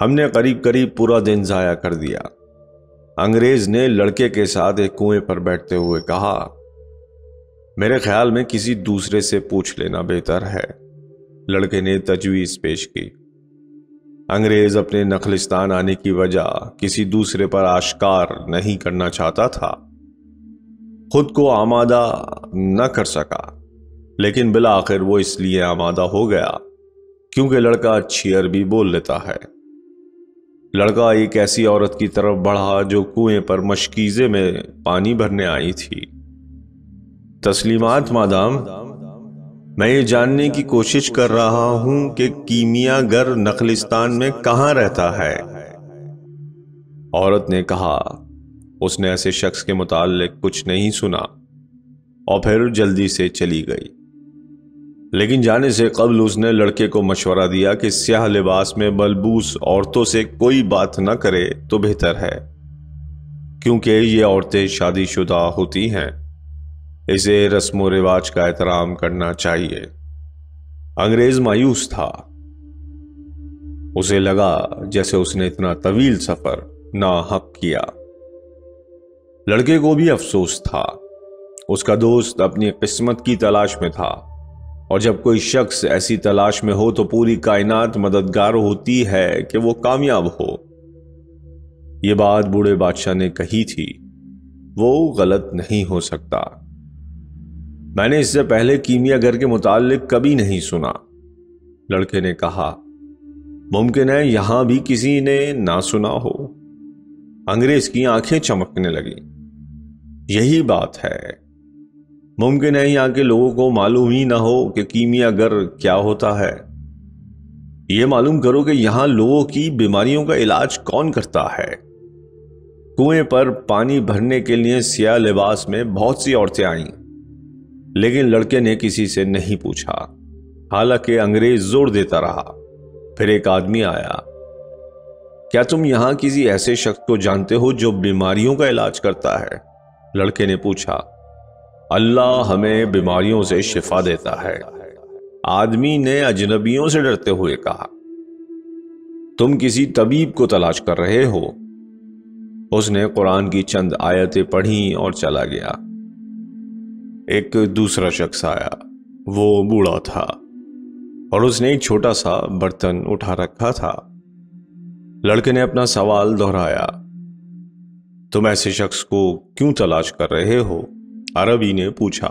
ہم نے قریب قریب پورا دن ضائع کر دیا۔ انگریز نے لڑکے کے ساتھ ایک کنویں پر بیٹھتے ہوئے کہا، میرے خیال میں کسی دوسرے سے پوچھ لینا بہتر ہے۔ لڑکے نے تجویز پیش کی۔ انگریز اپنے نخلستان آنے کی وجہ کسی دوسرے پر آشکار نہیں کرنا چاہتا تھا، خود کو آمادہ نہ کر سکا، لیکن بالآخر وہ اس لیے آمادہ ہو گیا کیونکہ لڑکا اچھی عربی بول لیتا ہے۔ لڑکا ایک ایسی عورت کی طرف بڑھا جو کنویں پر مشکیزے میں پانی بھرنے آئی تھی۔ تسلیمات مادام، میں یہ جاننے کی کوشش کر رہا ہوں کہ کیمیا گر نخلستان میں کہاں رہتا ہے۔ عورت نے کہا اس نے ایسے شخص کے متعلق کچھ نہیں سنا، اور پھر جلدی سے چلی گئی۔ لیکن جانے سے قبل اس نے لڑکے کو مشورہ دیا کہ سیاہ لباس میں ملبوس عورتوں سے کوئی بات نہ کرے تو بہتر ہے، کیونکہ یہ عورتیں شادی شدہ ہوتی ہیں، اسے رسم و رواج کا احترام کرنا چاہیے۔ انگریز مایوس تھا۔ اسے لگا جیسے اس نے اتنا طویل سفر ناحق کیا۔ لڑکے کو بھی افسوس تھا۔ اس کا دوست اپنی قسمت کی تلاش میں تھا، اور جب کوئی شخص ایسی تلاش میں ہو تو پوری کائنات مددگار ہوتی ہے کہ وہ کامیاب ہو۔ یہ بات بوڑھے بادشاہ نے کہی تھی، وہ غلط نہیں ہو سکتا۔ میں نے اس سے پہلے کیمیا گر کے متعلق کبھی نہیں سنا۔ لڑکے نے کہا، ممکن ہے یہاں بھی کسی نے نہ سنا ہو۔ انگریز کی آنکھیں چمکنے لگیں۔ یہی بات ہے، ممکن ہے یہاں کے لوگوں کو معلوم ہی نہ ہو کہ کیمیا گر کیا ہوتا ہے۔ یہ معلوم کرو کہ یہاں لوگوں کی بیماریوں کا علاج کون کرتا ہے۔ کنویں پر پانی بھرنے کے لیے سیاہ لباس میں بہت سی عورتیں آئیں، لیکن لڑکے نے کسی سے نہیں پوچھا، حالانکہ انگریز زور دیتا رہا۔ پھر ایک آدمی آیا۔ کیا تم یہاں کسی ایسے شخص کو جانتے ہو جو بیماریوں کا علاج کرتا ہے؟ لڑکے نے پوچھا۔ اللہ ہمیں بیماریوں سے شفا دیتا ہے، آدمی نے اجنبیوں سے ڈرتے ہوئے کہا۔ تم کسی طبیب کو تلاش کر رہے ہو؟ اس نے قرآن کی چند آیتیں پڑھیں اور چلا گیا۔ ایک دوسرا شخص آیا۔ وہ بوڑھا تھا اور اس نے ایک چھوٹا سا برتن اٹھا رکھا تھا۔ لڑکے نے اپنا سوال دہرایا، تم ایسے شخص کو کیوں تلاش کر رہے ہو؟ عربی نے پوچھا۔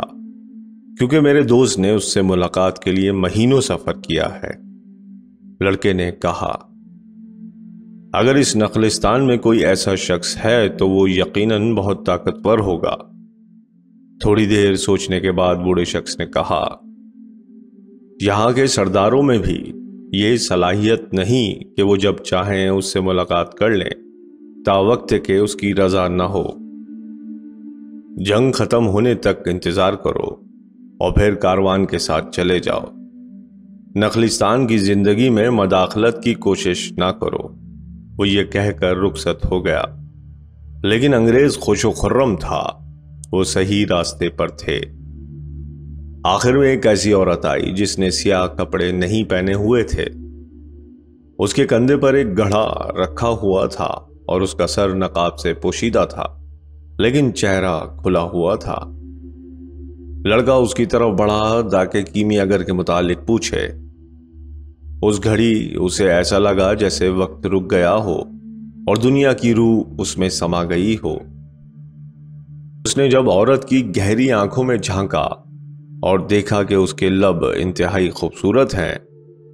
کیونکہ میرے دوست نے اس سے ملاقات کے لیے مہینوں سفر کیا ہے، لڑکے نے کہا۔ اگر اس نخلستان میں کوئی ایسا شخص ہے تو وہ یقیناً بہت طاقتور ہوگا۔ تھوڑی دیر سوچنے کے بعد بوڑھے شخص نے کہا، یہاں کے سرداروں میں بھی یہ صلاحیت نہیں کہ وہ جب چاہیں اس سے ملاقات کر لیں تا وقت کہ اس کی رضا نہ ہو۔ جنگ ختم ہونے تک انتظار کرو اور پھر کاروان کے ساتھ چلے جاؤ۔ نخلستان کی زندگی میں مداخلت کی کوشش نہ کرو۔ وہ یہ کہہ کر رخصت ہو گیا، لیکن انگریز خوش و خرم تھا، وہ صحیح راستے پر تھے۔ آخر میں ایک ایسی عورت آئی جس نے سیاہ کپڑے نہیں پہنے ہوئے تھے۔ اس کے کندھے پر ایک گھڑا رکھا ہوا تھا اور اس کا سر نقاب سے پوشیدہ تھا، لیکن چہرہ کھلا ہوا تھا۔ لڑکا اس کی طرف بڑھا تاکہ کیمیا گر کے متعلق پوچھے۔ اس گھڑی اسے ایسا لگا جیسے وقت رک گیا ہو اور دنیا کی روح اس میں سما گئی ہو۔ اس نے جب عورت کی گہری آنکھوں میں جھانکا اور دیکھا کہ اس کے لب انتہائی خوبصورت ہیں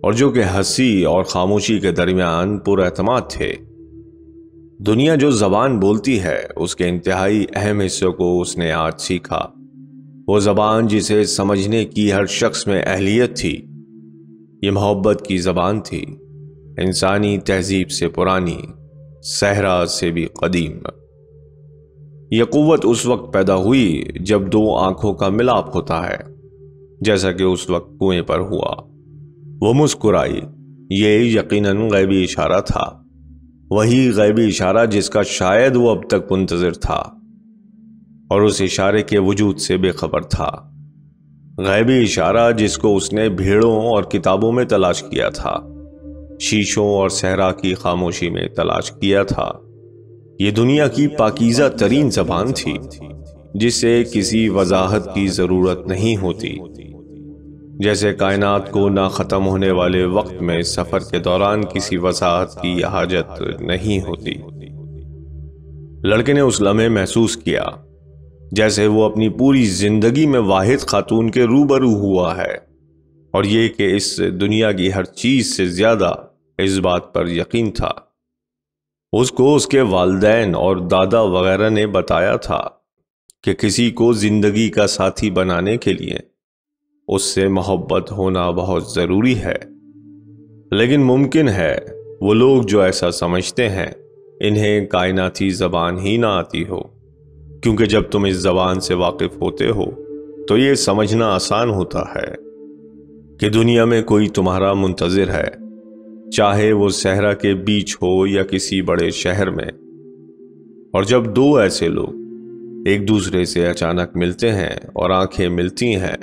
اور جو کہ ہنسی اور خاموشی کے درمیان پر اعتماد تھے۔ دنیا جو زبان بولتی ہے اس کے انتہائی اہم حصوں کو اس نے آج سیکھا۔ وہ زبان جسے سمجھنے کی ہر شخص میں اہلیت تھی، یہ محبت کی زبان تھی، انسانی تہذیب سے پرانی، صحرا سے بھی قدیم۔ یہ قوت اس وقت پیدا ہوئی جب دو آنکھوں کا ملاپ ہوتا ہے، جیسا کہ اس وقت کنویں پر ہوا۔ وہ مسکرائی۔ یہ یقیناً غیبی اشارہ تھا، وہی غیبی اشارہ جس کا شاید وہ اب تک منتظر تھا اور اس اشارے کے وجود سے بے خبر تھا۔ غیبی اشارہ جس کو اس نے بھیڑوں اور کتابوں میں تلاش کیا تھا، شیشوں اور صحرا کی خاموشی میں تلاش کیا تھا۔ یہ دنیا کی پاکیزہ ترین زبان تھی جسے کسی وضاحت کی ضرورت نہیں ہوتی، جیسے کائنات کو نہ ختم ہونے والے وقت میں سفر کے دوران کسی وضاحت کی حاجت نہیں ہوتی۔ لڑکے نے اس لمحے محسوس کیا جیسے وہ اپنی پوری زندگی میں واحد خاتون کے روبرو ہوا ہے، اور یہ کہ اس دنیا کی ہر چیز سے زیادہ اس بات پر یقین تھا۔ اس کو اس کے والدین اور دادا وغیرہ نے بتایا تھا کہ کسی کو زندگی کا ساتھی بنانے کے لیے اس سے محبت ہونا بہت ضروری ہے، لیکن ممکن ہے وہ لوگ جو ایسا سمجھتے ہیں انہیں کائناتی زبان ہی نہ آتی ہو، کیونکہ جب تم اس زبان سے واقف ہوتے ہو تو یہ سمجھنا آسان ہوتا ہے کہ دنیا میں کوئی تمہارا منتظر ہے، چاہے وہ صحرا کے بیچ ہو یا کسی بڑے شہر میں۔ اور جب دو ایسے لوگ ایک دوسرے سے اچانک ملتے ہیں اور آنکھیں ملتی ہیں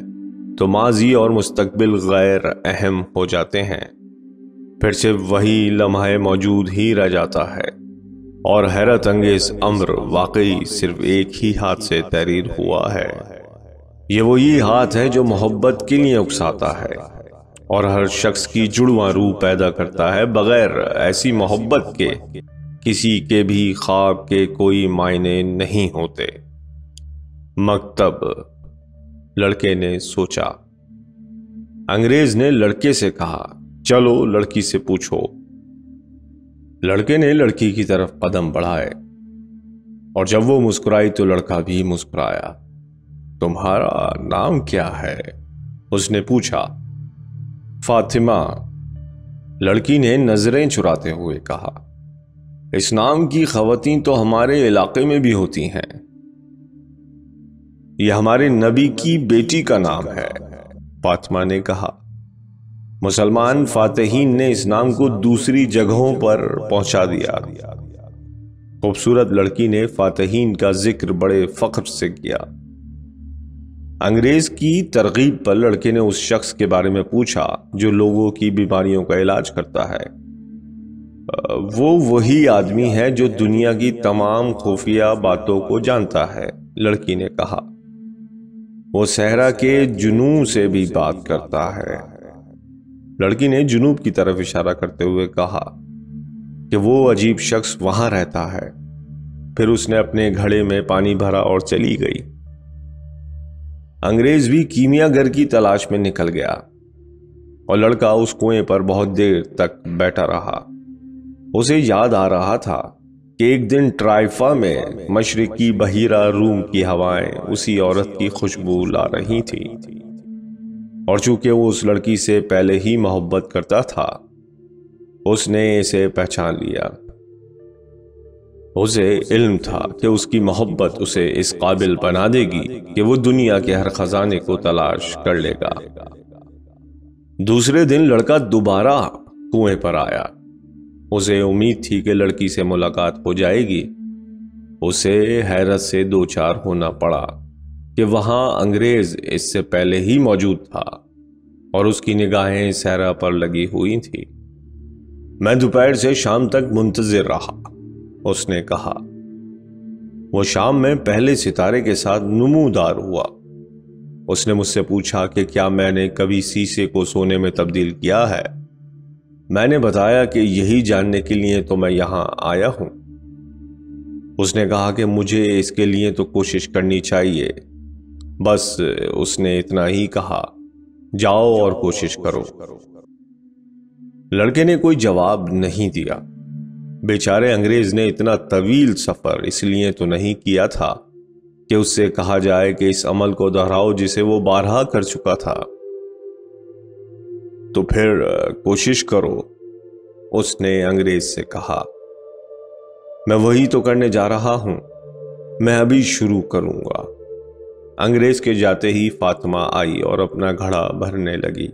تو ماضی اور مستقبل غیر اہم ہو جاتے ہیں، پھر صرف وہی لمحہ موجود ہی رہ جاتا ہے، اور حیرت انگیز امر واقعی صرف ایک ہی ہاتھ سے تحریر ہوا ہے۔ یہ وہی ہاتھ ہے جو محبت کے لیے اکساتا ہے اور ہر شخص کی جڑواں روح پیدا کرتا ہے۔ بغیر ایسی محبت کے کسی کے بھی خواب کے کوئی معنی نہیں ہوتے۔ مکتب، لڑکے نے سوچا۔ انگریز نے لڑکے سے کہا، چلو لڑکی سے پوچھو۔ لڑکے نے لڑکی کی طرف قدم بڑھائے، اور جب وہ مسکرائی تو لڑکا بھی مسکرایا۔ تمہارا نام کیا ہے؟ اس نے پوچھا۔ فاطمہ، لڑکی نے نظریں چراتے ہوئے کہا۔ اس نام کی خواتین تو ہمارے علاقے میں بھی ہوتی ہیں، یہ ہمارے نبی کی بیٹی کا نام ہے، فاطمہ نے کہا۔ مسلمان فاتحین نے اس نام کو دوسری جگہوں پر پہنچا دیا۔ خوبصورت لڑکی نے فاتحین کا ذکر بڑے فخر سے کیا۔ انگریز کی ترغیب پر لڑکے نے اس شخص کے بارے میں پوچھا جو لوگوں کی بیماریوں کا علاج کرتا ہے۔ وہ وہی آدمی ہے جو دنیا کی تمام خفیہ باتوں کو جانتا ہے، لڑکی نے کہا۔ وہ صحرا کے جنوب سے بھی بات کرتا ہے۔ لڑکی نے جنوب کی طرف اشارہ کرتے ہوئے کہا کہ وہ عجیب شخص وہاں رہتا ہے۔ پھر اس نے اپنے گھڑے میں پانی بھرا اور چلی گئی۔ انگریز بھی کیمیا گر کی تلاش میں نکل گیا، اور لڑکا اس کنویں پر بہت دیر تک بیٹھا رہا۔ اسے یاد آ رہا تھا کہ ایک دن ٹرائفا میں مشرقی بحیرہ روم کی ہوائیں اسی عورت کی خوشبو لا رہی تھی، اور چونکہ وہ اس لڑکی سے پہلے ہی محبت کرتا تھا، اس نے اسے پہچان لیا۔ اسے علم تھا کہ اس کی محبت اسے اس قابل بنا دے گی کہ وہ دنیا کے ہر خزانے کو تلاش کر لے گا۔ دوسرے دن لڑکا دوبارہ کنویں پر آیا۔ اسے امید تھی کہ لڑکی سے ملاقات ہو جائے گی۔ اسے حیرت سے دوچار ہونا پڑا کہ وہاں انگریز اس سے پہلے ہی موجود تھا، اور اس کی نگاہیں صحرا پر لگی ہوئی تھی۔ میں دوپہر سے شام تک منتظر رہا، اس نے کہا۔ وہ شام میں پہلے ستارے کے ساتھ نمودار ہوا۔ اس نے مجھ سے پوچھا کہ کیا میں نے کبھی شیشے کو سونے میں تبدیل کیا ہے۔ میں نے بتایا کہ یہی جاننے کے لیے تو میں یہاں آیا ہوں۔ اس نے کہا کہ مجھے اس کے لیے تو کوشش کرنی چاہیے۔ بس اس نے اتنا ہی کہا، جاؤ اور کوشش کرو۔ لڑکے نے کوئی جواب نہیں دیا۔ بیچارے انگریز نے اتنا طویل سفر اس لیے تو نہیں کیا تھا کہ اس سے کہا جائے کہ اس عمل کو دہراؤ جسے وہ بارہا کر چکا تھا۔ تو پھر کوشش کرو، اس نے انگریز سے کہا۔ میں وہی تو کرنے جا رہا ہوں۔ میں ابھی شروع کروں گا۔ انگریز کے جاتے ہی فاطمہ آئی اور اپنا گھڑا بھرنے لگی۔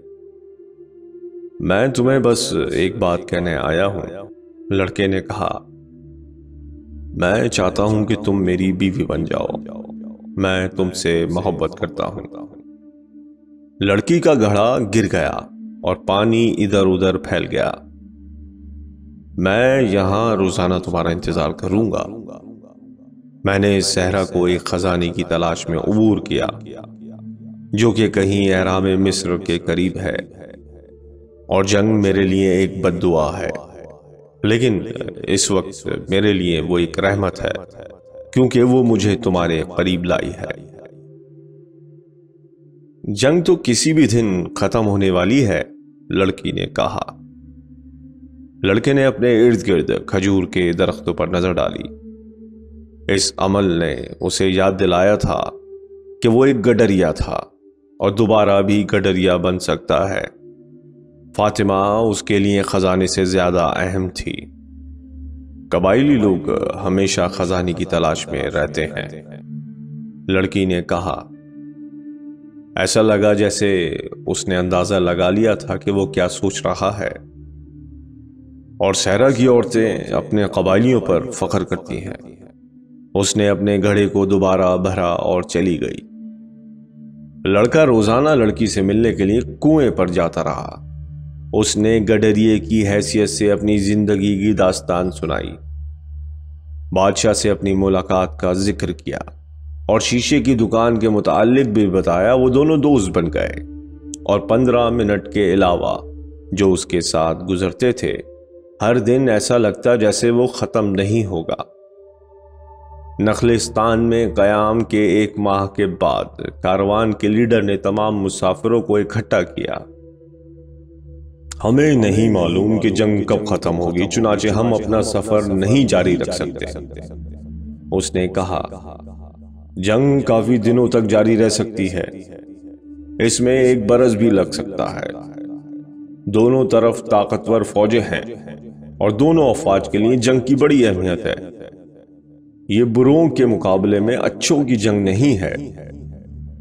میں تمہیں بس ایک بات کہنے آیا ہوں، لڑکے نے کہا۔ میں چاہتا ہوں کہ تم میری بیوی بن جاؤ، میں تم سے محبت کرتا ہوں۔ لڑکی کا گھڑا گر گیا اور پانی ادھر ادھر پھیل گیا۔ میں یہاں روزانہ تمہارا انتظار کروں گا۔ میں نے اس صحرا کو ایک خزانے کی تلاش میں عبور کیا جو کہ کہیں احرام مصر کے قریب ہے، اور جنگ میرے لیے ایک بد دعا ہے، لیکن اس وقت میرے لیے وہ ایک رحمت ہے کیونکہ وہ مجھے تمہارے قریب لائی ہے۔ جنگ تو کسی بھی دن ختم ہونے والی ہے، لڑکی نے کہا۔ لڑکے نے اپنے ارد گرد کھجور کے درختوں پر نظر ڈالی۔ اس عمل نے اسے یاد دلایا تھا کہ وہ ایک گڈریا تھا اور دوبارہ بھی گڈریا بن سکتا ہے۔ فاطمہ اس کے لیے خزانے سے زیادہ اہم تھی۔ قبائلی لوگ ہمیشہ خزانے کی تلاش میں رہتے ہیں، لڑکی نے کہا۔ ایسا لگا جیسے اس نے اندازہ لگا لیا تھا کہ وہ کیا سوچ رہا ہے۔ اور صحرا کی عورتیں اپنے قبائلیوں پر فخر کرتی ہیں۔ اس نے اپنے گھڑے کو دوبارہ بھرا اور چلی گئی۔ لڑکا روزانہ لڑکی سے ملنے کے لیے کنویں پر جاتا رہا۔ اس نے گڈریے کی حیثیت سے اپنی زندگی کی داستان سنائی، بادشاہ سے اپنی ملاقات کا ذکر کیا اور شیشے کی دکان کے متعلق بھی بتایا۔ وہ دونوں دوست بن گئے اور 15 منٹ کے علاوہ جو اس کے ساتھ گزرتے تھے ہر دن ایسا لگتا جیسے وہ ختم نہیں ہوگا۔ نخلستان میں قیام کے 1 ماہ کے بعد کاروان کے لیڈر نے تمام مسافروں کو اکٹھا کیا۔ ہمیں نہیں معلوم کہ جنگ کب ختم ہوگی، چنانچہ ہم اپنا سفر نہیں جاری رکھ سکتے۔ اس نے کہا، جنگ کافی دنوں تک جاری رہ سکتی ہے، اس میں 1 برس بھی لگ سکتا ہے۔ دونوں طرف طاقتور فوجیں ہیں اور دونوں افواج کے لیے جنگ کی بڑی اہمیت ہے۔ یہ بروں کے مقابلے میں اچھوں کی جنگ نہیں ہے،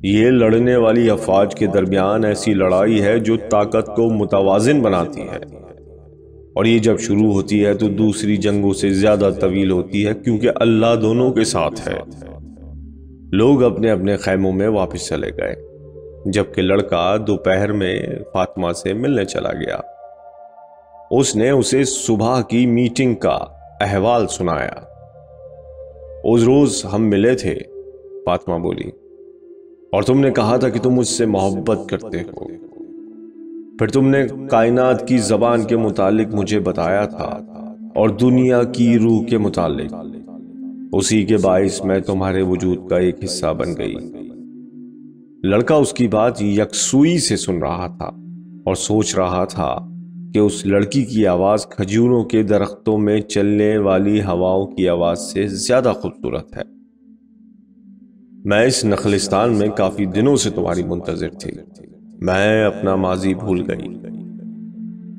یہ لڑنے والی افواج کے درمیان ایسی لڑائی ہے جو طاقت کو متوازن بناتی ہے، اور یہ جب شروع ہوتی ہے تو دوسری جنگوں سے زیادہ طویل ہوتی ہے کیونکہ اللہ دونوں کے ساتھ ہے۔ لوگ اپنے اپنے خیموں میں واپس چلے گئے جبکہ لڑکا دوپہر میں فاطمہ سے ملنے چلا گیا۔ اس نے اسے صبح کی میٹنگ کا احوال سنایا۔ اس روز ہم ملے تھے، فاطمہ بولی، اور تم نے کہا تھا کہ تم مجھ سے محبت کرتے ہو۔ پھر تم نے کائنات کی زبان کے متعلق مجھے بتایا تھا اور دنیا کی روح کے متعلق۔ اسی کے باعث میں تمہارے وجود کا ایک حصہ بن گئی۔ لڑکا اس کی بات یکسوئی سے سن رہا تھا اور سوچ رہا تھا کہ اس لڑکی کی آواز کھجوروں کے درختوں میں چلنے والی ہواؤں کی آواز سے زیادہ خوبصورت ہے۔ میں اس نخلستان میں کافی دنوں سے تمہاری منتظر تھی۔ میں اپنا ماضی بھول گئی،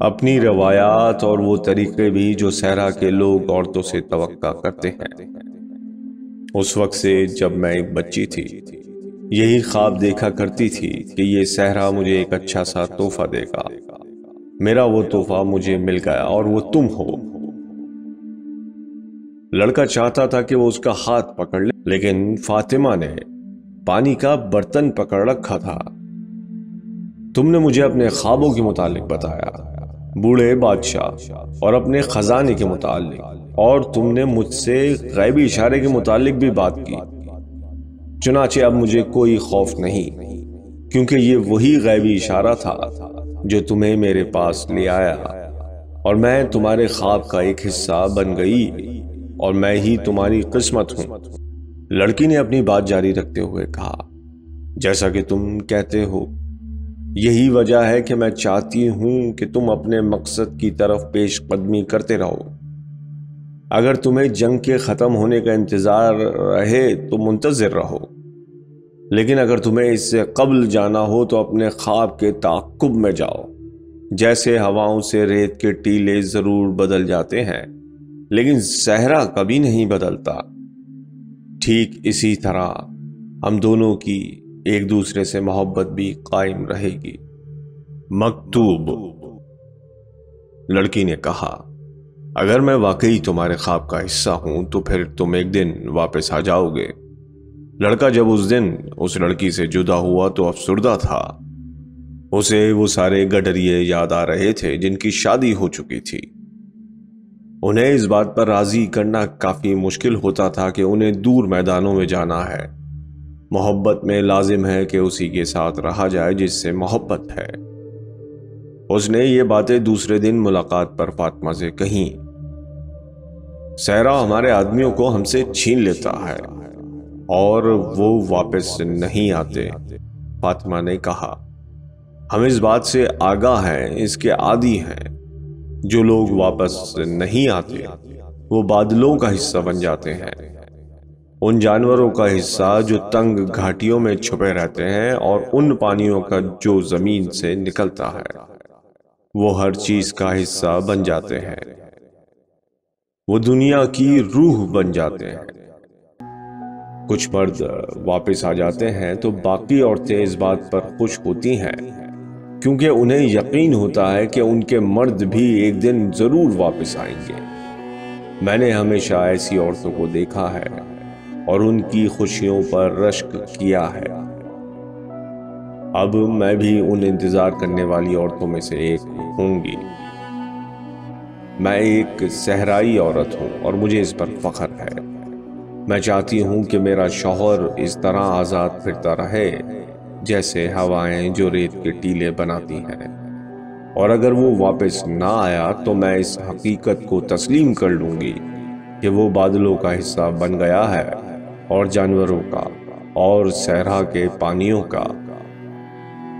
اپنی روایات اور وہ طریقے بھی جو صحرا کے لوگ عورتوں سے توقع کرتے ہیں۔ اس وقت سے جب میں ایک بچی تھی یہی خواب دیکھا کرتی تھی کہ یہ صحرا مجھے ایک اچھا سا تحفہ دے گا۔ میرا وہ تحفہ مجھے مل گیا اور وہ تم ہو۔ لڑکا چاہتا تھا کہ وہ اس کا ہاتھ پکڑ لے، لیکن فاطمہ نے پانی کا برتن پکڑ رکھا تھا۔ تم نے مجھے اپنے خوابوں کے متعلق بتایا، بوڑھے بادشاہ اور اپنے خزانے کے متعلق، اور تم نے مجھ سے غیبی اشارے کے متعلق بھی بات کی۔ چنانچہ اب مجھے کوئی خوف نہیں، کیونکہ یہ وہی غیبی اشارہ تھا جو تمہیں میرے پاس لے آیا، اور میں تمہارے خواب کا ایک حصہ بن گئی، اور میں ہی تمہاری قسمت ہوں۔ لڑکی نے اپنی بات جاری رکھتے ہوئے کہا، جیسا کہ تم کہتے ہو، یہی وجہ ہے کہ میں چاہتی ہوں کہ تم اپنے مقصد کی طرف پیش قدمی کرتے رہو۔ اگر تمہیں جنگ کے ختم ہونے کا انتظار رہے تو منتظر رہو، لیکن اگر تمہیں اس سے قبل جانا ہو تو اپنے خواب کے تعاقب میں جاؤ۔ جیسے ہواؤں سے ریت کے ٹیلے ضرور بدل جاتے ہیں لیکن صحرا کبھی نہیں بدلتا۔ ٹھیک اسی طرح ہم دونوں کی ایک دوسرے سے محبت بھی قائم رہے گی۔ مکتوب۔ لڑکی نے کہا، اگر میں واقعی تمہارے خواب کا حصہ ہوں تو پھر تم ایک دن واپس آ جاؤ گے۔ لڑکا جب اس دن اس لڑکی سے جدا ہوا تو افسردہ تھا۔ اسے وہ سارے گڈریے یاد آ رہے تھے جن کی شادی ہو چکی تھی۔ انہیں اس بات پر راضی کرنا کافی مشکل ہوتا تھا کہ انہیں دور میدانوں میں جانا ہے۔ محبت میں لازم ہے کہ اسی کے ساتھ رہا جائے جس سے محبت ہے۔ اس نے یہ باتیں دوسرے دن ملاقات پر فاطمہ سے کہیں۔ صحرا ہمارے آدمیوں کو ہم سے چھین لیتا ہے اور وہ واپس نہیں آتے، فاطمہ نے کہا۔ ہم اس بات سے آگاہ ہیں، اس کے عادی ہیں۔ جو لوگ واپس نہیں آتے وہ بادلوں کا حصہ بن جاتے ہیں، ان جانوروں کا حصہ جو تنگ گھاٹیوں میں چھپے رہتے ہیں، اور ان پانیوں کا جو زمین سے نکلتا ہے، وہ ہر چیز کا حصہ بن جاتے ہیں۔ وہ دنیا کی روح بن جاتے ہیں۔ کچھ مرد واپس آ جاتے ہیں تو باقی عورتیں اس بات پر خوش ہوتی ہیں کیونکہ انہیں یقین ہوتا ہے کہ ان کے مرد بھی ایک دن ضرور واپس آئیں گے۔ میں نے ہمیشہ ایسی عورتوں کو دیکھا ہے اور ان کی خوشیوں پر رشک کیا ہے۔ اب میں بھی ان انتظار کرنے والی عورتوں میں سے ایک ہوں گی۔ میں ایک صحرائی عورت ہوں اور مجھے اس پر فخر ہے۔ میں چاہتی ہوں کہ میرا شوہر اس طرح آزاد پھرتا رہے جیسے ہوائیں جو ریت کے ٹیلے بناتی ہیں، اور اگر وہ واپس نہ آیا تو میں اس حقیقت کو تسلیم کر لوں گی کہ وہ بادلوں کا حصہ بن گیا ہے، اور جانوروں کا اور صحرا کے پانیوں کا۔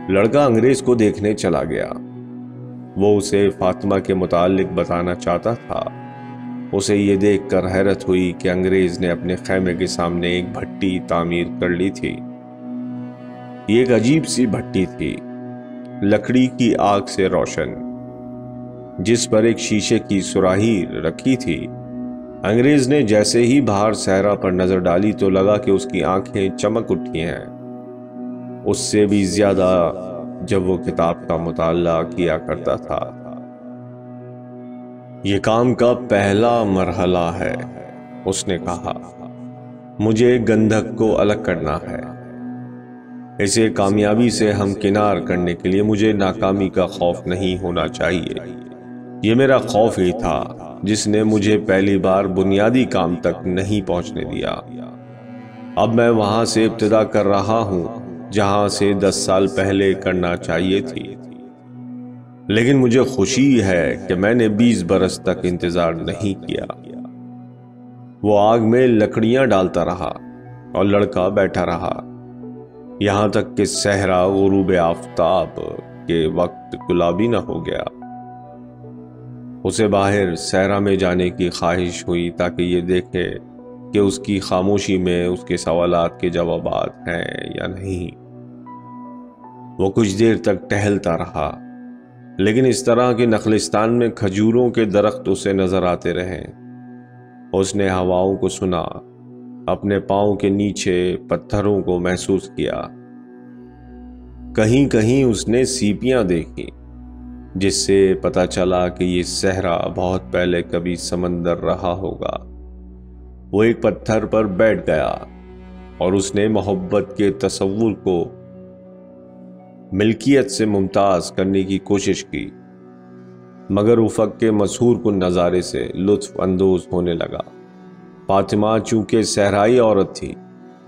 لڑکا انگریز کو دیکھنے چلا گیا۔ وہ اسے فاطمہ کے متعلق بتانا چاہتا تھا۔ اسے یہ دیکھ کر حیرت ہوئی کہ انگریز نے اپنے خیمے کے سامنے ایک بھٹی تعمیر کر لی تھی۔ یہ ایک عجیب سی بھٹی تھی، لکڑی کی آگ سے روشن، جس پر ایک شیشے کی سراہی رکھی تھی۔ انگریز نے جیسے ہی باہر صحرا پر نظر ڈالی تو لگا کہ اس کی آنکھیں چمک اٹھی ہیں، اس سے بھی زیادہ جب وہ کتاب کا مطالعہ کیا کرتا تھا۔ یہ کام کا پہلا مرحلہ ہے، اس نے کہا۔ مجھے گندھک کو الگ کرنا ہے۔ اسے کامیابی سے ہمکنار کرنے کے لیے مجھے ناکامی کا خوف نہیں ہونا چاہیے۔ یہ میرا خوف ہی تھا جس نے مجھے پہلی بار بنیادی کام تک نہیں پہنچنے دیا۔ اب میں وہاں سے ابتدا کر رہا ہوں جہاں سے 10 سال پہلے کرنا چاہیے تھی، لیکن مجھے خوشی ہے کہ میں نے 20 برس تک انتظار نہیں کیا۔ وہ آگ میں لکڑیاں ڈالتا رہا اور لڑکا بیٹھا رہا یہاں تک کہ صحرا غروب آفتاب کے وقت گلابی نہ ہو گیا۔ اسے باہر صحرا میں جانے کی خواہش ہوئی تاکہ یہ دیکھے کہ اس کی خاموشی میں اس کے سوالات کے جوابات ہیں یا نہیں۔ وہ کچھ دیر تک ٹہلتا رہا، لیکن اس طرح کے نخلستان میں کھجوروں کے درخت اسے نظر آتے رہے۔ اس نے ہواؤں کو سنا، اپنے پاؤں کے نیچے پتھروں کو محسوس کیا۔ کہیں کہیں اس نے سیپیاں دیکھی، جس سے پتا چلا کہ یہ صحرا بہت پہلے کبھی سمندر رہا ہوگا۔ وہ ایک پتھر پر بیٹھ گیا اور اس نے محبت کے تصور کو ملکیت سے ممتاز کرنے کی کوشش کی، مگر افق کے مسحور کن نظارے سے لطف اندوز ہونے لگا۔ فاطمہ چونکہ صحرائی عورت تھی،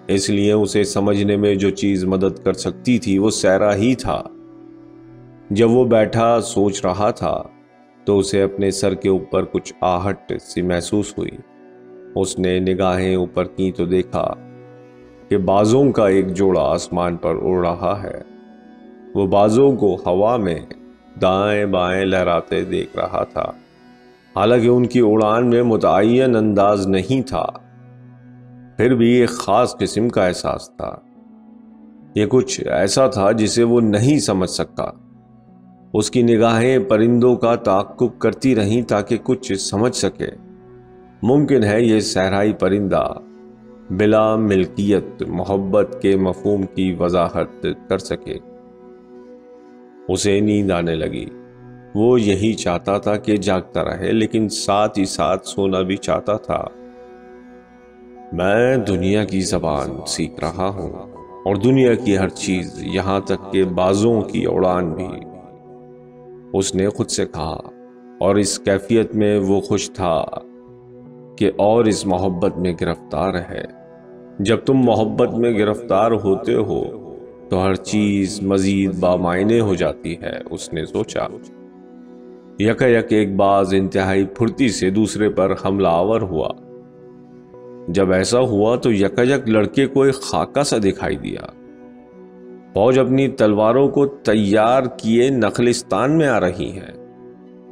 اس لیے اسے سمجھنے میں جو چیز مدد کر سکتی تھی وہ صحرا ہی تھا۔ جب وہ بیٹھا سوچ رہا تھا تو اسے اپنے سر کے اوپر کچھ آہٹ سی محسوس ہوئی۔ اس نے نگاہیں اوپر کی تو دیکھا کہ بازوں کا ایک جوڑا آسمان پر اڑ رہا ہے۔ وہ بازوں کو ہوا میں دائیں بائیں لہراتے دیکھ رہا تھا، حالانکہ ان کی اڑان میں متعین انداز نہیں تھا، پھر بھی ایک خاص قسم کا احساس تھا۔ یہ کچھ ایسا تھا جسے وہ نہیں سمجھ سکا۔ اس کی نگاہیں پرندوں کا تعاقب کرتی رہیں تاکہ کچھ سمجھ سکے۔ ممکن ہے یہ صحرائی پرندہ بلا ملکیت محبت کے مفہوم کی وضاحت کر سکے۔ اسے نیند آنے لگی۔ وہ یہی چاہتا تھا کہ جاگتا رہے، لیکن ساتھ ہی ساتھ سونا بھی چاہتا تھا۔ میں دنیا کی زبان سیکھ رہا ہوں اور دنیا کی ہر چیز، یہاں تک کہ بازوں کی اڑان بھی، اس نے خود سے کہا، اور اس کیفیت میں وہ خوش تھا کہ اور اس محبت میں گرفتار ہے۔ جب تم محبت میں گرفتار ہوتے ہو تو ہر چیز مزید بامعنی ہو جاتی ہے، اس نے سوچا۔ یکا یک ایک باز انتہائی پھرتی سے دوسرے پر حملہ آور ہوا۔ جب ایسا ہوا تو یکا یک لڑکے کو ایک خاکہ سا دکھائی دیا۔ فوج اپنی تلواروں کو تیار کیے نخلستان میں آ رہی ہے۔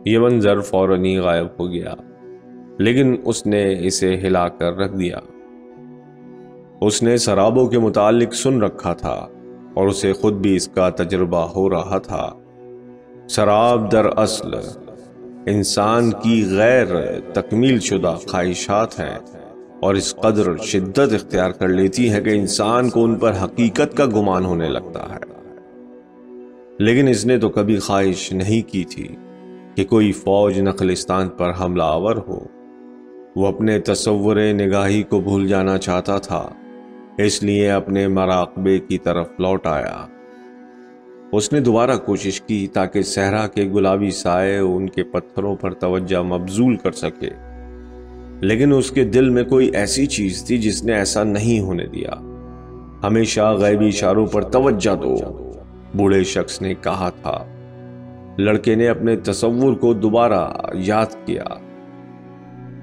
یہ منظر فوراً ہی غائب ہو گیا، لیکن اس نے اسے ہلا کر رکھ دیا۔ اس نے سرابوں کے متعلق سن رکھا تھا اور اسے خود بھی اس کا تجربہ ہو رہا تھا۔ سراب دراصل انسان کی غیر تکمیل شدہ خواہشات ہیں اور اس قدر شدت اختیار کر لیتی ہے کہ انسان کو ان پر حقیقت کا گمان ہونے لگتا ہے۔ لیکن اس نے تو کبھی خواہش نہیں کی تھی کہ کوئی فوج نخلستان پر حملہ آور ہو۔ وہ اپنے تصور نگاہی کو بھول جانا چاہتا تھا، اس لیے اپنے مراقبے کی طرف لوٹ آیا۔ اس نے دوبارہ کوشش کی تاکہ صحرا کے گلابی سائے ان کے پتھروں پر توجہ مبذول کر سکے، لیکن اس کے دل میں کوئی ایسی چیز تھی جس نے ایسا نہیں ہونے دیا۔ ہمیشہ غیبی اشاروں پر توجہ دو، بوڑھے شخص نے کہا تھا۔ لڑکے نے اپنے تصور کو دوبارہ یاد کیا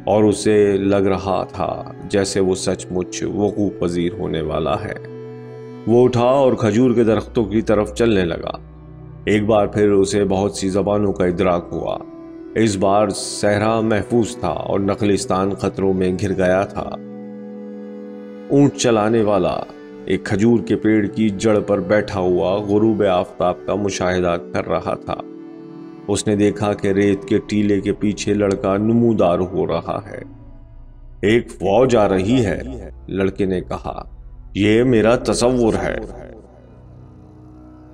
اور اسے لگ رہا تھا جیسے وہ سچ مچ وقوع پذیر ہونے والا ہے۔ وہ اٹھا اور کھجور کے درختوں کی طرف چلنے لگا۔ ایک بار پھر اسے بہت سی زبانوں کا ادراک ہوا۔ اس بار صحرا محفوظ تھا اور نخلستان خطروں میں گھر گیا تھا۔ اونٹ چلانے والا ایک کھجور کے پیڑ کی جڑ پر بیٹھا ہوا غروب آفتاب کا مشاہدہ کر رہا تھا۔ اس نے دیکھا کہ ریت کے ٹیلے کے پیچھے لڑکا نمودار ہو رہا ہے۔ ایک فوج آ رہی ہے، لڑکے نے کہا۔ یہ میرا تصور ہے۔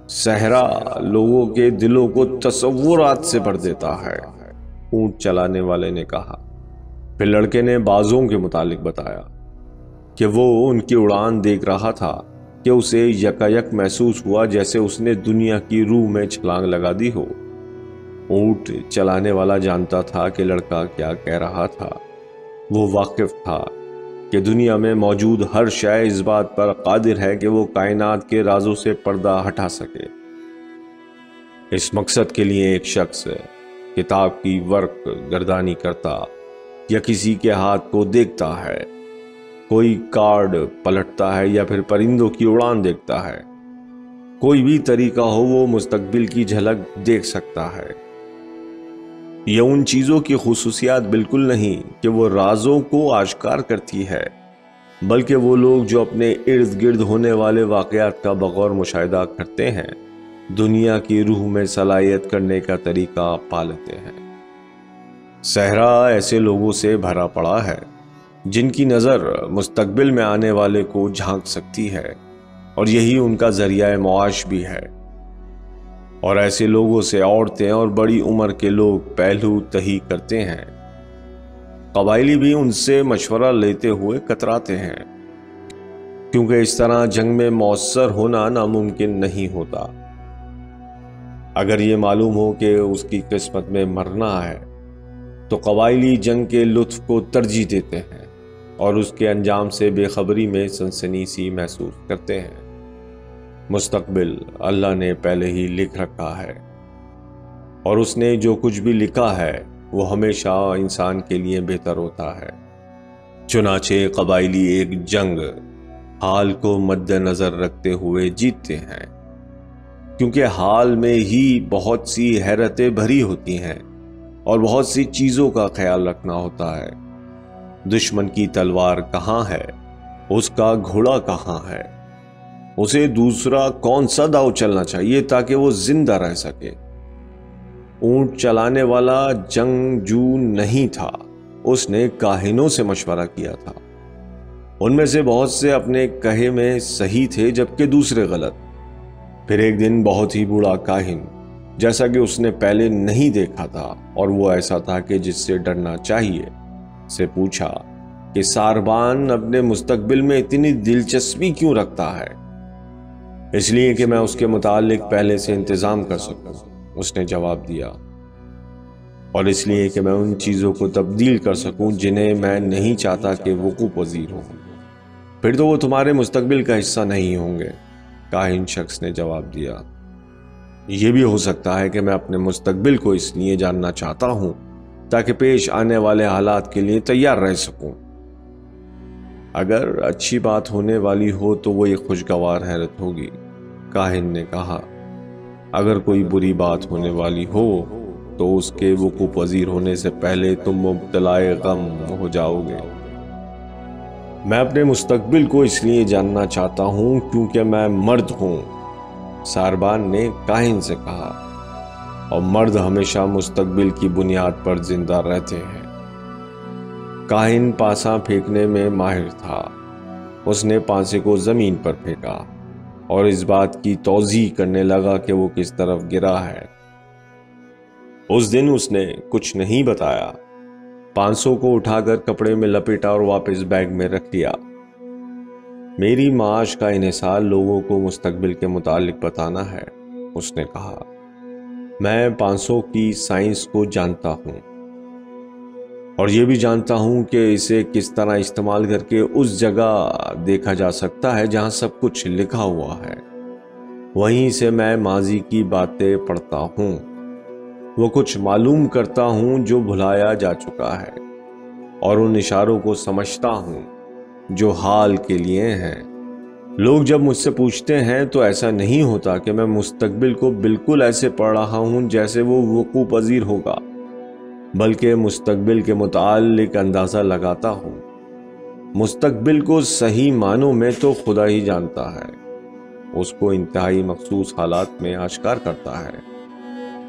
صحرا لوگوں کے دلوں کو تصورات سے بھر دیتا ہے، اونٹ چلانے والے نے کہا۔ پھر لڑکے نے بازوں کے متعلق بتایا کہ وہ ان کی اڑان دیکھ رہا تھا کہ اسے یکا یک محسوس ہوا جیسے اس نے دنیا کی روح میں چھلانگ لگا دی ہو۔ اونٹ چلانے والا جانتا تھا کہ لڑکا کیا کہہ رہا تھا۔ وہ واقف تھا کہ دنیا میں موجود ہر شے اس بات پر قادر ہے کہ وہ کائنات کے رازوں سے پردہ ہٹا سکے۔ اس مقصد کے لیے ایک شخص کتاب کی ورق گردانی کرتا یا کسی کے ہاتھ کو دیکھتا ہے، کوئی کارڈ پلٹتا ہے یا پھر پرندوں کی اڑان دیکھتا ہے۔ کوئی بھی طریقہ ہو، وہ مستقبل کی جھلک دیکھ سکتا ہے۔ یہ ان چیزوں کی خصوصیات بالکل نہیں کہ وہ رازوں کو آشکار کرتی ہے، بلکہ وہ لوگ جو اپنے ارد گرد ہونے والے واقعات کا بغور مشاہدہ کرتے ہیں، دنیا کی روح میں صلاحیت کرنے کا طریقہ پا لیتے ہیں۔ صحرا ایسے لوگوں سے بھرا پڑا ہے جن کی نظر مستقبل میں آنے والے کو جھانک سکتی ہے، اور یہی ان کا ذریعہ معاش بھی ہے۔ اور ایسے لوگوں سے عورتیں اور بڑی عمر کے لوگ پہلو تہی کرتے ہیں۔ قبائلی بھی ان سے مشورہ لیتے ہوئے کتراتے ہیں، کیونکہ اس طرح جنگ میں مؤثر ہونا ناممکن نہیں ہوتا۔ اگر یہ معلوم ہو کہ اس کی قسمت میں مرنا ہے تو قبائلی جنگ کے لطف کو ترجیح دیتے ہیں اور اس کے انجام سے بے خبری میں سنسنی سی محسوس کرتے ہیں۔ مستقبل اللہ نے پہلے ہی لکھ رکھا ہے، اور اس نے جو کچھ بھی لکھا ہے وہ ہمیشہ انسان کے لیے بہتر ہوتا ہے۔ چنانچہ قبائلی ایک جنگ حال کو مد نظر رکھتے ہوئے جیتتے ہیں، کیونکہ حال میں ہی بہت سی حیرتیں بھری ہوتی ہیں اور بہت سی چیزوں کا خیال رکھنا ہوتا ہے۔ دشمن کی تلوار کہاں ہے، اس کا گھوڑا کہاں ہے، اسے دوسرا کون سا داؤ چلنا چاہیے تاکہ وہ زندہ رہ سکے۔ اونٹ چلانے والا جنگجو نہیں تھا، اس نے کاہنوں سے مشورہ کیا تھا۔ ان میں سے بہت سے اپنے کہے میں صحیح تھے جبکہ دوسرے غلط۔ پھر ایک دن بہت ہی بوڑھا کاہن، جیسا کہ اس نے پہلے نہیں دیکھا تھا اور وہ ایسا تھا کہ جس سے ڈرنا چاہیے، سے پوچھا کہ ساربان اپنے مستقبل میں اتنی دلچسپی کیوں رکھتا ہے؟ اس لیے کہ میں اس کے متعلق پہلے سے انتظام کر سکوں، اس نے جواب دیا، اور اس لیے کہ میں ان چیزوں کو تبدیل کر سکوں جنہیں میں نہیں چاہتا کہ وقوع پذیر ہوں۔ پھر تو وہ تمہارے مستقبل کا حصہ نہیں ہوں گے، کاہن شخص نے جواب دیا۔ یہ بھی ہو سکتا ہے کہ میں اپنے مستقبل کو اس لیے جاننا چاہتا ہوں تاکہ پیش آنے والے حالات کے لیے تیار رہ سکوں۔ اگر اچھی بات ہونے والی ہو تو وہ ایک خوشگوار حیرت ہوگی، کاہن نے کہا۔ اگر کوئی بری بات ہونے والی ہو تو اس کے وقوع پذیر ہونے سے پہلے تم مبتلا غم ہو جاؤ گے۔ میں اپنے مستقبل کو اس لیے جاننا چاہتا ہوں کیونکہ میں مرد ہوں، ساربان نے کاہن سے کہا، اور مرد ہمیشہ مستقبل کی بنیاد پر زندہ رہتے ہیں۔ کاہن پانسا پھینکنے میں ماہر تھا۔ اس نے پانسے کو زمین پر پھینکا اور اس بات کی توضیح کرنے لگا کہ وہ کس طرف گرا ہے۔ اس دن اس نے کچھ نہیں بتایا، پانسوں کو اٹھا کر کپڑے میں لپیٹا اور واپس بیگ میں رکھ لیا۔ میری معاش کا انحصار لوگوں کو مستقبل کے متعلق بتانا ہے، اس نے کہا۔ میں پانسوں کی سائنس کو جانتا ہوں اور یہ بھی جانتا ہوں کہ اسے کس طرح استعمال کر کے اس جگہ دیکھا جا سکتا ہے جہاں سب کچھ لکھا ہوا ہے۔ وہیں سے میں ماضی کی باتیں پڑھتا ہوں، وہ کچھ معلوم کرتا ہوں جو بھلایا جا چکا ہے، اور ان اشاروں کو سمجھتا ہوں جو حال کے لیے ہیں۔ لوگ جب مجھ سے پوچھتے ہیں تو ایسا نہیں ہوتا کہ میں مستقبل کو بالکل ایسے پڑھ رہا ہوں جیسے وہ وقوع پذیر ہوگا، بلکہ مستقبل کے متعلق اندازہ لگاتا ہوں۔ مستقبل کو صحیح معنوں میں تو خدا ہی جانتا ہے، اس کو انتہائی مخصوص حالات میں آشکار کرتا ہے۔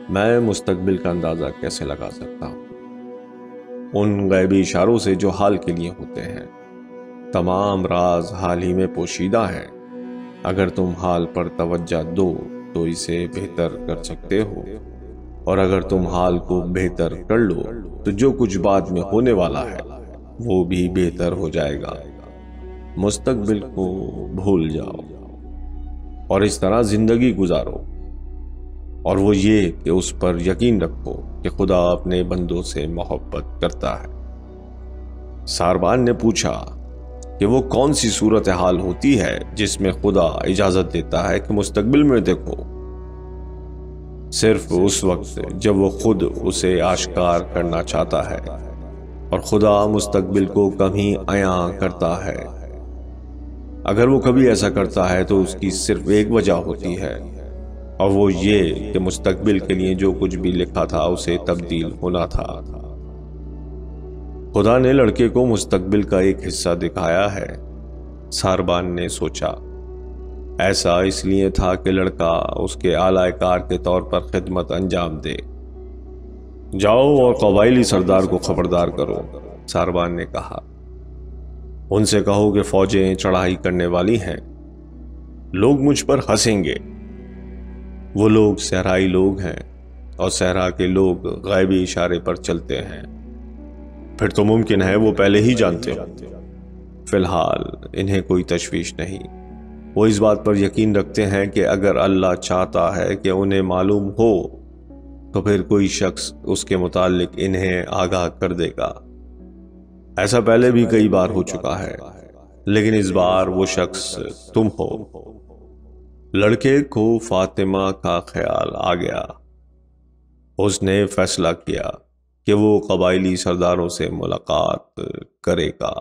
میں مستقبل کا اندازہ کیسے لگا سکتا ہوں؟ ان غیبی اشاروں سے جو حال کے لیے ہوتے ہیں۔ تمام راز حال ہی میں پوشیدہ ہے۔ اگر تم حال پر توجہ دو تو اسے بہتر کر سکتے ہو، اور اگر تم حال کو بہتر کر لو تو جو کچھ بعد میں ہونے والا ہے وہ بھی بہتر ہو جائے گا۔ مستقبل کو بھول جاؤ اور اس طرح زندگی گزارو، اور وہ یہ کہ اس پر یقین رکھو کہ خدا اپنے بندوں سے محبت کرتا ہے۔ ساربان نے پوچھا کہ وہ کون سی صورتحال ہوتی ہے جس میں خدا اجازت دیتا ہے کہ مستقبل میں دیکھو؟ صرف اس وقت جب وہ خود اسے آشکار کرنا چاہتا ہے، اور خدا مستقبل کو کبھی عیاں کرتا ہے۔ اگر وہ کبھی ایسا کرتا ہے تو اس کی صرف ایک وجہ ہوتی ہے، اور وہ یہ کہ مستقبل کے لیے جو کچھ بھی لکھا تھا اسے تبدیل ہونا تھا۔ خدا نے لڑکے کو مستقبل کا ایک حصہ دکھایا ہے، ساربان نے سوچا۔ ایسا اس لیے تھا کہ لڑکا اس کے اعلی کار کے طور پر خدمت انجام دے۔ جاؤ اور قبائلی سردار کو خبردار کرو، ساربان نے کہا۔ ان سے کہو کہ فوجیں چڑھائی کرنے والی ہیں، لوگ مجھ پر ہنسیں گے۔ وہ لوگ صحرائی لوگ ہیں، اور صحرا کے لوگ غیبی اشارے پر چلتے ہیں۔ پھر تو ممکن ہے وہ پہلے ہی جانتے ہوں۔ فی الحال انہیں کوئی تشویش نہیں، وہ اس بات پر یقین رکھتے ہیں کہ اگر اللہ چاہتا ہے کہ انہیں معلوم ہو تو پھر کوئی شخص اس کے متعلق انہیں آگاہ کر دے گا۔ ایسا پہلے بھی کئی بار ہو چکا ہے، لیکن اس بار وہ شخص تم ہو۔ لڑکے کو فاطمہ کا خیال آ گیا۔ اس نے فیصلہ کیا کہ وہ قبائلی سرداروں سے ملاقات کرے گا۔